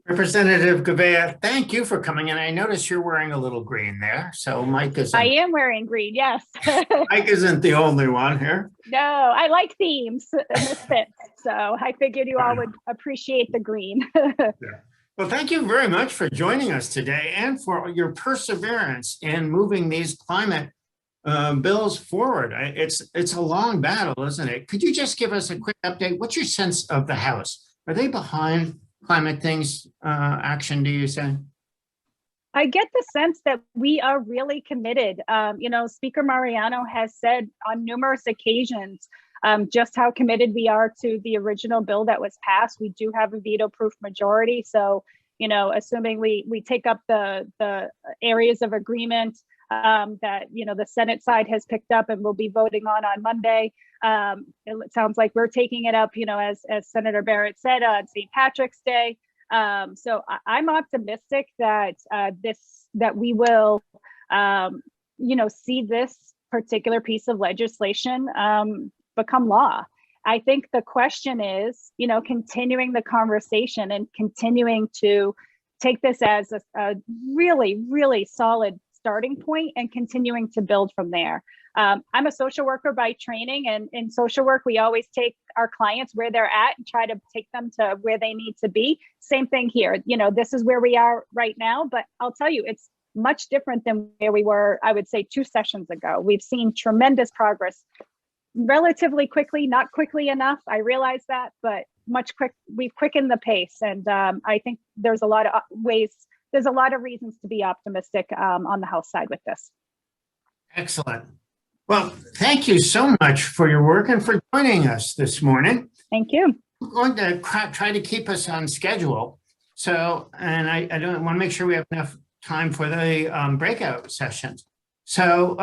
Representative Gouveia, thank you for coming in. I notice you're wearing a little green there. So Mike is. I am wearing green, yes. Mike isn't the only one here. No, I like themes and this fits. So I figured you all would appreciate the green. Yeah. Well, thank you very much for joining us today and for your perseverance in moving these climate bills forward. It's a long battle, isn't it? Could you just give us a quick update? What's your sense of the House? Are they behind climate things action, do you say? I get the sense that we are really committed. Speaker Mariano has said on numerous occasions just how committed we are to the original bill that was passed. We do have a veto-proof majority. So, assuming we take up the areas of agreement that the Senate side has picked up and will be voting on Monday. It sounds like we're taking it up, as Senator Barrett said, on St. Patrick's Day. So I'm optimistic that that we will, see this particular piece of legislation become law. I think the question is, continuing the conversation and continuing to take this as a really, really solid starting point and continuing to build from there. I'm a social worker by training, and in social work, we always take our clients where they're at and try to take them to where they need to be. Same thing here. This is where we are right now, but I'll tell you, it's much different than where we were, I would say, 2 sessions ago. We've seen tremendous progress relatively quickly, not quickly enough. I realize that, but we've quickened the pace. And I think there's a lot of reasons to be optimistic on the House side with this. Excellent. Well, thank you so much for your work and for joining us this morning. Thank you. I'm going to try to keep us on schedule. So, and I don't want to make sure we have enough time for the breakout sessions. So,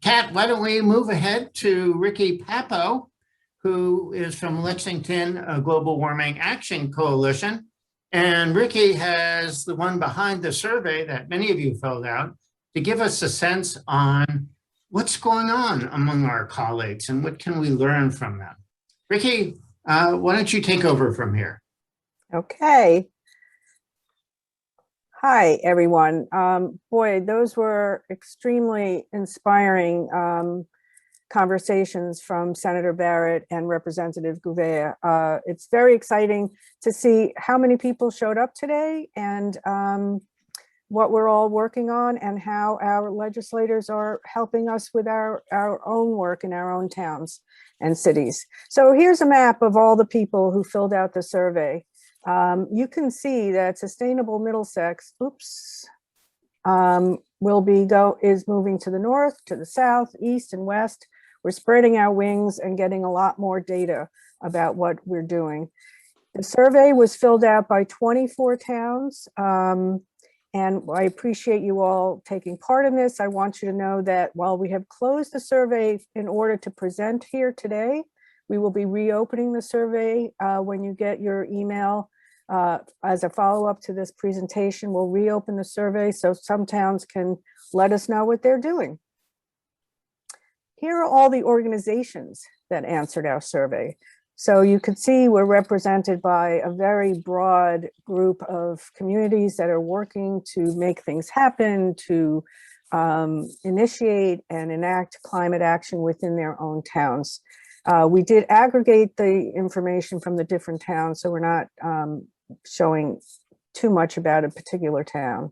Kat, why don't we move ahead to Ricky Papo, who is from Lexington Global Warming Action Coalition. And Ricky has the one behind the survey that many of you filled out to give us a sense on what's going on among our colleagues and what can we learn from them. Ricky, why don't you take over from here? Okay. Hi, everyone. Boy, those were extremely inspiring conversations from Senator Barrett and Representative Gouveia. It's very exciting to see how many people showed up today and what we're all working on and how our legislators are helping us with our own work in our own towns and cities. So here's a map of all the people who filled out the survey. You can see that Sustainable Middlesex, is moving to the north, to the south, east, and west. We're spreading our wings and getting a lot more data about what we're doing. The survey was filled out by 24 towns, and I appreciate you all taking part in this. I want you to know that while we have closed the survey in order to present here today, we will be reopening the survey when you get your email. As a follow-up to this presentation, we'll reopen the survey so some towns can let us know what they're doing. Here are all the organizations that answered our survey. So you can see we're represented by a very broad group of communities that are working to make things happen, to initiate and enact climate action within their own towns. We did aggregate the information from the different towns, so we're not showing too much about a particular town.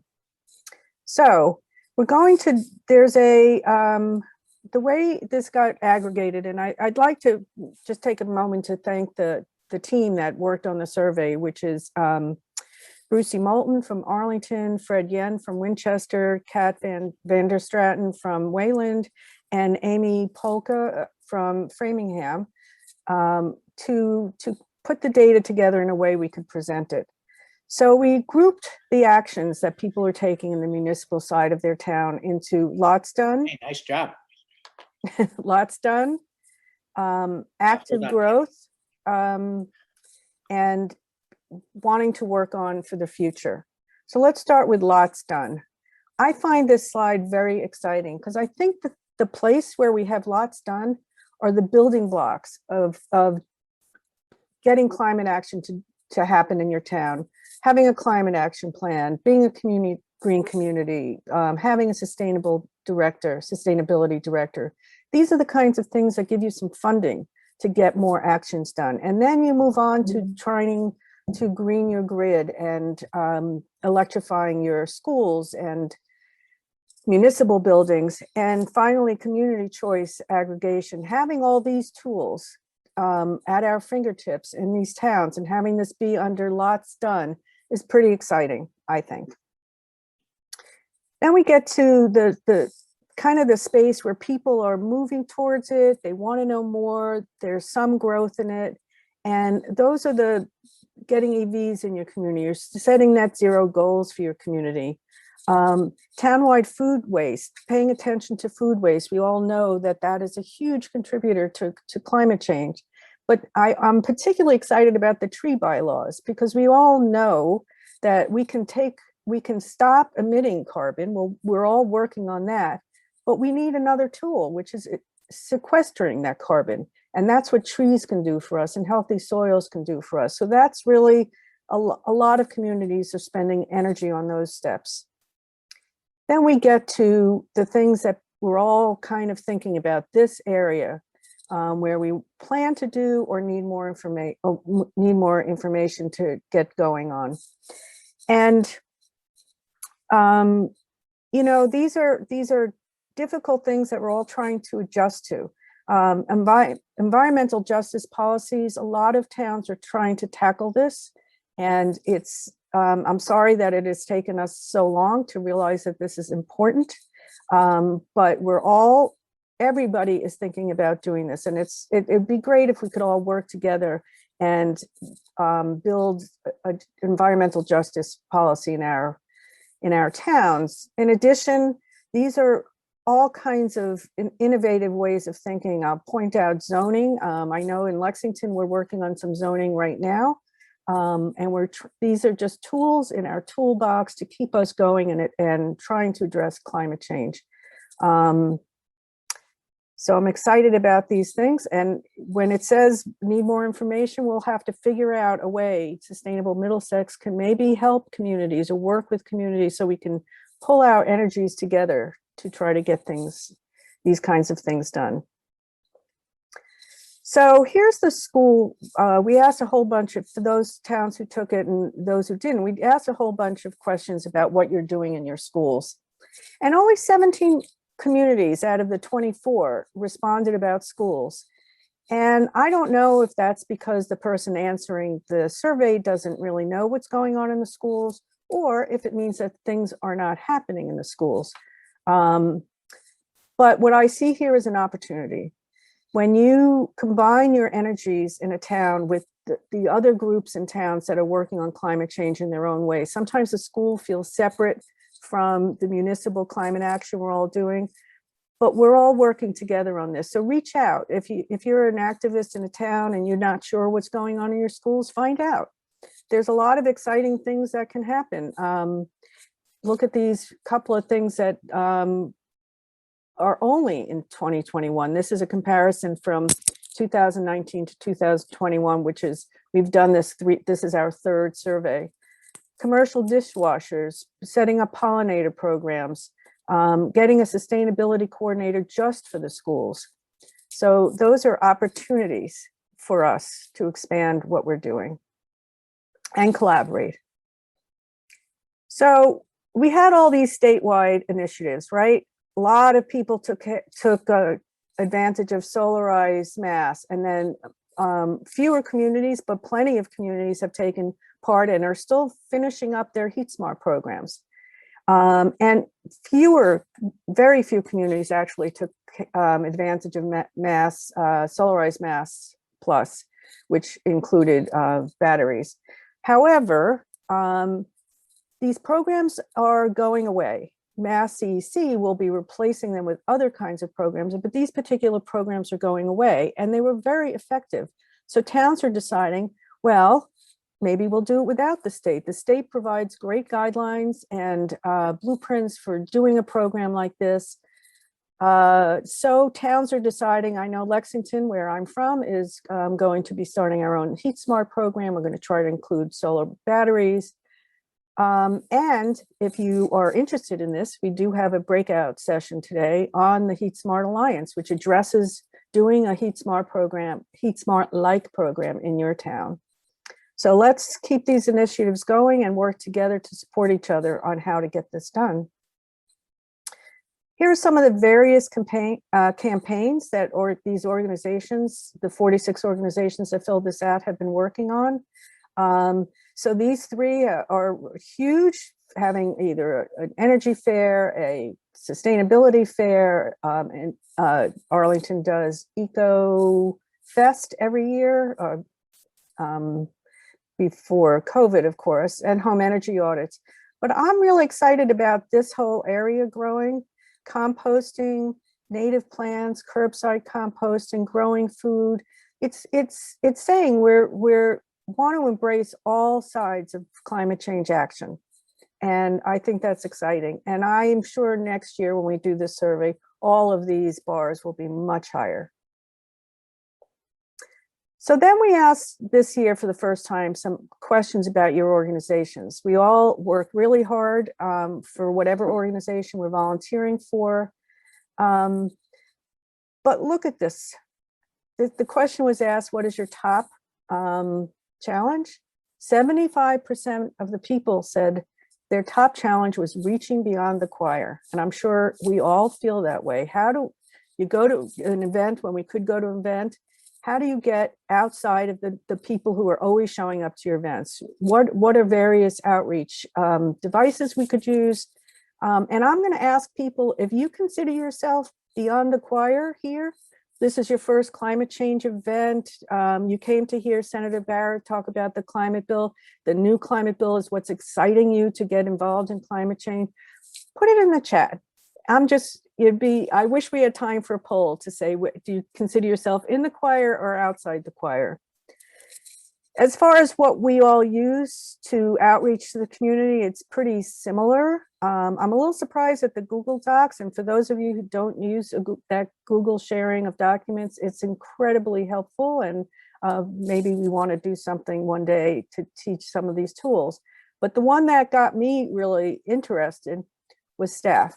So we're going to, there's a, the way this got aggregated, and I'd like to just take a moment to thank the team that worked on the survey, which is Brucey Moulton from Arlington, Fred Yen from Winchester, Kat van der Straten from Wayland, and Amy Polka from Framingham, to put the data together in a way we could present it. So we grouped the actions that people are taking in the municipal side of their town into lots done. Hey, nice job. Lots done, active growth, and wanting to work on for the future. So let's start with lots done. I find this slide very exciting because I think that the place where we have lots done are the building blocks of getting climate action to happen in your town, having a climate action plan, being a green community, having a sustainability director. These are the kinds of things that give you some funding to get more actions done. And then you move on to trying to green your grid and electrifying your schools and municipal buildings, and finally community choice aggregation. Having all these tools at our fingertips in these towns and having this be under lots done is pretty exciting, I think. Then we get to the kind of the space where people are moving towards it. They want to know more. There's some growth in it. And those are the getting EVs in your community. You're setting net zero goals for your community. Townwide food waste, paying attention to food waste. We all know that that is a huge contributor to climate change. But I'm particularly excited about the tree bylaws because we all know that we can stop emitting carbon. Well, we're all working on that, but we need another tool, which is sequestering that carbon. And that's what trees can do for us and healthy soils can do for us. So that's really a lot of communities are spending energy on those steps. Then we get to the things that we're all kind of thinking about, this area where we plan to do or need more information to get going on. And you know, these are difficult things that we're all trying to adjust to. Environmental justice policies, a lot of towns are trying to tackle this, and it's I'm sorry that it has taken us so long to realize that this is important, but everybody is thinking about doing this, and it'd be great if we could all work together and build an environmental justice policy in our towns. In addition, these are all kinds of innovative ways of thinking. I'll point out zoning. I know in Lexington we're working on some zoning right now. And these are just tools in our toolbox to keep us going and trying to address climate change. So I'm excited about these things. And when it says need more information, we'll have to figure out a way Sustainable Middlesex can maybe help communities or work with communities so we can pull our energies together to try to get these kinds of things done. So here's the school. We asked a whole bunch for those towns who took it and those who didn't, we asked a whole bunch of questions about what you're doing in your schools. And only 17 communities out of the 24 responded about schools. And I don't know if that's because the person answering the survey doesn't really know what's going on in the schools, or if it means that things are not happening in the schools. But what I see here is an opportunity. When you combine your energies in a town with the other groups in towns that are working on climate change in their own way, sometimes the school feels separate from the municipal climate action we're all doing, but we're all working together on this. So reach out. If you're an activist in a town and you're not sure what's going on in your schools, find out. There's a lot of exciting things that can happen. Look at these couple of things that are only in 2021. This is a comparison from 2019 to 2021, which is, we've done this is our third survey. Commercial dishwashers, setting up pollinator programs, getting a sustainability coordinator just for the schools. So those are opportunities for us to expand what we're doing and collaborate. So we had all these statewide initiatives, right? A lot of people took advantage of solarized mass, and then fewer communities, but plenty of communities have taken part and are still finishing up their heat smart programs. And very few communities actually took advantage of solarized mass plus, which included batteries. However, these programs are going away. Mass CEC will be replacing them with other kinds of programs, but these particular programs are going away, and they were very effective. So towns are deciding, well, maybe we'll do it without the state. The state provides great guidelines and blueprints for doing a program like this. So towns are deciding. I know Lexington, where I'm from, is going to be starting our own Heat Smart program. We're going to try to include solar batteries. And if you are interested in this, we do have a breakout session today on the Heat Smart Alliance, which addresses doing a Heat Smart program, Heat Smart-like program in your town. So let's keep these initiatives going and work together to support each other on how to get this done. Here are some of the various campaigns that these organizations, the 46 organizations that filled this out, have been working on. So these three are huge, having either an energy fair, a sustainability fair, and Arlington does Eco Fest every year, before COVID, of course, and home energy audits. But I'm really excited about this whole area growing, composting, native plants, curbside composting, growing food. It's saying we're want to embrace all sides of climate change action. And I think that's exciting. And I am sure next year when we do this survey, all of these bars will be much higher. So then we asked this year for the first time some questions about your organizations. We all work really hard for whatever organization we're volunteering for. But look at this. The question was asked, what is your top challenge? 75% of the people said their top challenge was reaching beyond the choir. And I'm sure we all feel that way. How do you go to an event when we could go to an event? How do you get outside of the people who are always showing up to your events? What are various outreach devices we could use? And I'm going to ask people, if you consider yourself beyond the choir here, this is your first climate change event. You came to hear Senator Barrett talk about the climate bill. The new climate bill is what's exciting you to get involved in climate change. Put it in the chat. I wish we had time for a poll to say, do you consider yourself in the choir or outside the choir? As far as what we all use to outreach to the community, it's pretty similar. I'm a little surprised at the Google Docs, and for those of you who don't use that Google sharing of documents, it's incredibly helpful, and maybe we want to do something one day to teach some of these tools. But the one that got me really interested was staff.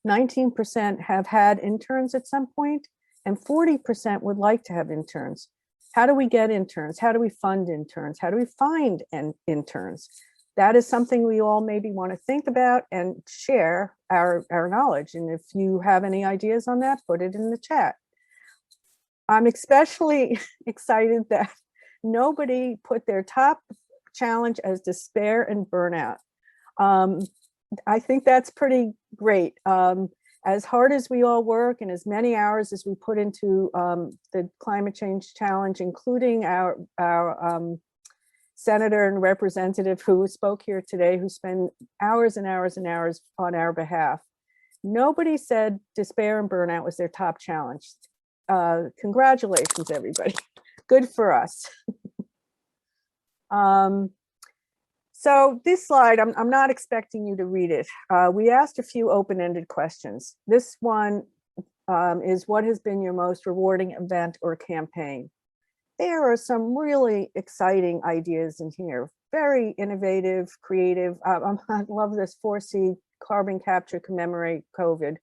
19% have had interns at some point, and 40% would like to have interns. How do we get interns? How do we fund interns? How do we find interns? That is something we all maybe want to think about and share our knowledge. And if you have any ideas on that, put it in the chat. I'm especially excited that nobody put their top challenge as despair and burnout. I think that's pretty great. As hard as we all work and as many hours as we put into the climate change challenge, including our senator and representative who spoke here today, who spend hours and hours and hours on our behalf. Nobody said despair and burnout was their top challenge. Congratulations, everybody. Good for us. So this slide, I'm not expecting you to read it. We asked a few open-ended questions. This one is, what has been your most rewarding event or campaign? There are some really exciting ideas in here, very innovative, creative. I love this 4C carbon capture commemorate COVID.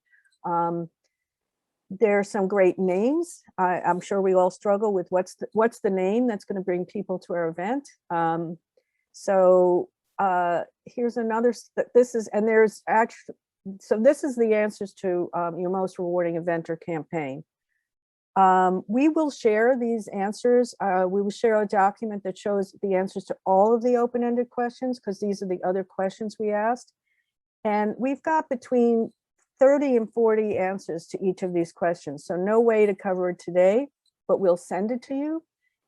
There are some great names. I'm sure we all struggle with what's the name that's going to bring people to our event. So here's another, this is the answers to your most rewarding event or campaign. We will share these answers. We will share a document that shows the answers to all of the open-ended questions, because these are the other questions we asked. And we've got between 30 and 40 answers to each of these questions. So no way to cover it today, but we'll send it to you.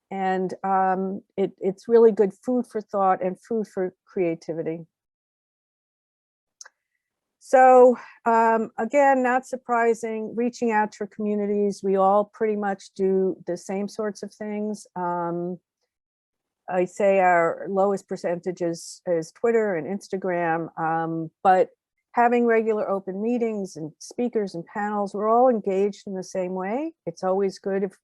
And it's really good food for thought and food for creativity. So again, not surprising, reaching out to communities. We all pretty much do the same sorts of things. I say our lowest percentage is Twitter and Instagram, but having regular open meetings and speakers and panels, we're all engaged in the same way. It's always good if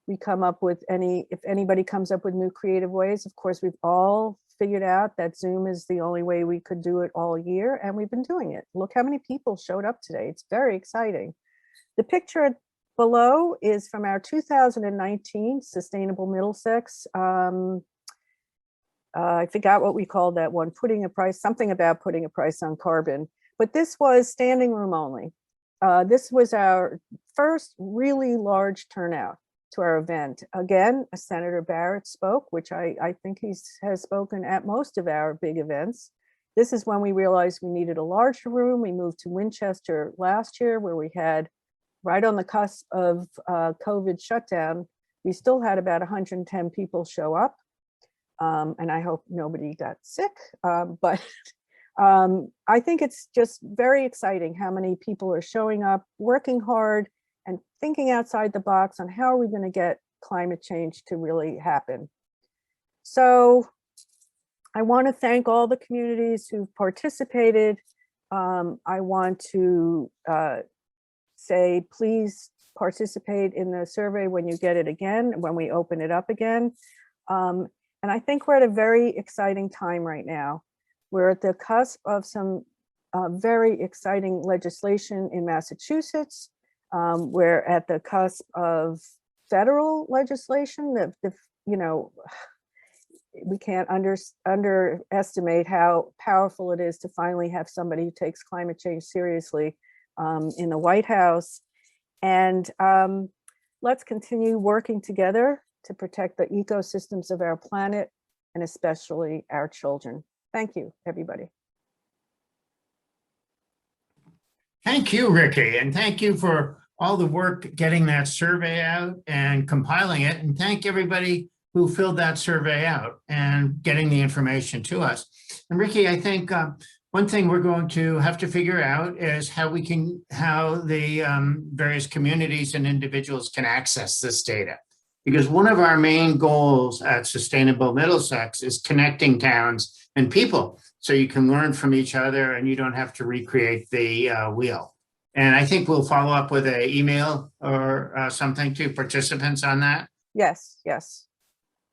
we come up with if anybody comes up with new creative ways. Of course, we've all figured out that Zoom is the only way we could do it all year, and we've been doing it. Look how many people showed up today. It's very exciting. The picture below is from our 2019 Sustainable Middlesex. I forgot what we called that one, something about putting a price on carbon, but this was standing room only. This was our first really large turnout to our event. Again, Senator Barrett spoke, which I think he has spoken at most of our big events. This is when we realized we needed a larger room. We moved to Winchester last year, where we had, right on the cusp of COVID shutdown, we still had about 110 people show up. And I hope nobody got sick, but I think it's just very exciting how many people are showing up, working hard, and thinking outside the box on how are we going to get climate change to really happen. So I want to thank all the communities who participated. I want to say, please participate in the survey when you get it again, when we open it up again. And I think we're at a very exciting time right now. We're at the cusp of some very exciting legislation in Massachusetts. We're at the cusp of federal legislation that, we can't underestimate how powerful it is to finally have somebody who takes climate change seriously in the White House. And let's continue working together to protect the ecosystems of our planet, and especially our children. Thank you, everybody. Thank you, Ricky, and thank you for all the work getting that survey out and compiling it. And thank everybody who filled that survey out and getting the information to us. And Ricky, I think one thing we're going to have to figure out is how the various communities and individuals can access this data. because one of our main goals at Sustainable Middlesex is connecting towns and people so you can learn from each other and you don't have to recreate the wheel. And I think we'll follow up with an email or something to participants on that. Yes, yes.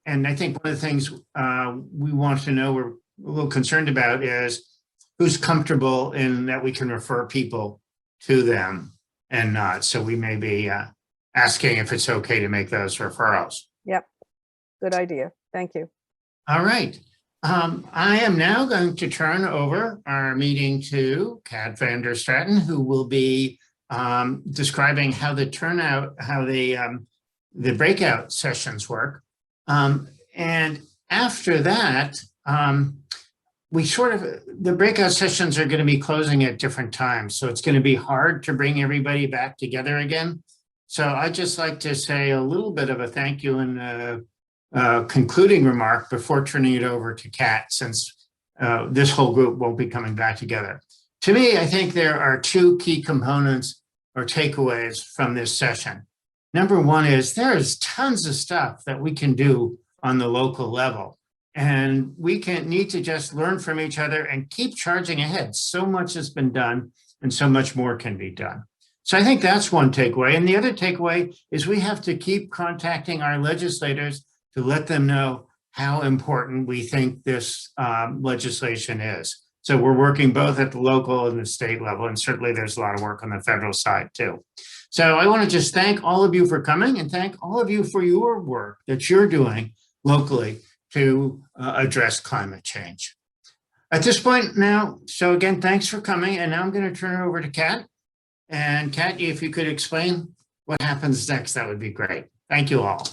And I think one of the things we want to know, we're a little concerned about, is who's comfortable in that we can refer people to them and not. So we may be asking if it's okay to make those referrals. Yep. Good idea. Thank you. All right. I am now going to turn over our meeting to Kat van der Straten, who will be describing how the turnout, how the breakout sessions work. And after that, the breakout sessions are going to be closing at different times. So it's going to be hard to bring everybody back together again. So I'd just like to say a little bit of a thank you and concluding remark before turning it over to Kat, since this whole group won't be coming back together. To me, I think there are two key components or takeaways from this session. Number one is there is tons of stuff that we can do on the local level, and we need to just learn from each other and keep charging ahead. So much has been done and so much more can be done. So I think that's one takeaway. And the other takeaway is we have to keep contacting our legislators to let them know how important we think this legislation is. So we're working both at the local and the state level, and certainly there's a lot of work on the federal side too. So I want to just thank all of you for coming and thank all of you for your work that you're doing locally to address climate change. At this point now, so again, thanks for coming. And now I'm going to turn it over to Kat. And Kat, if you could explain what happens next, that would be great. Thank you all.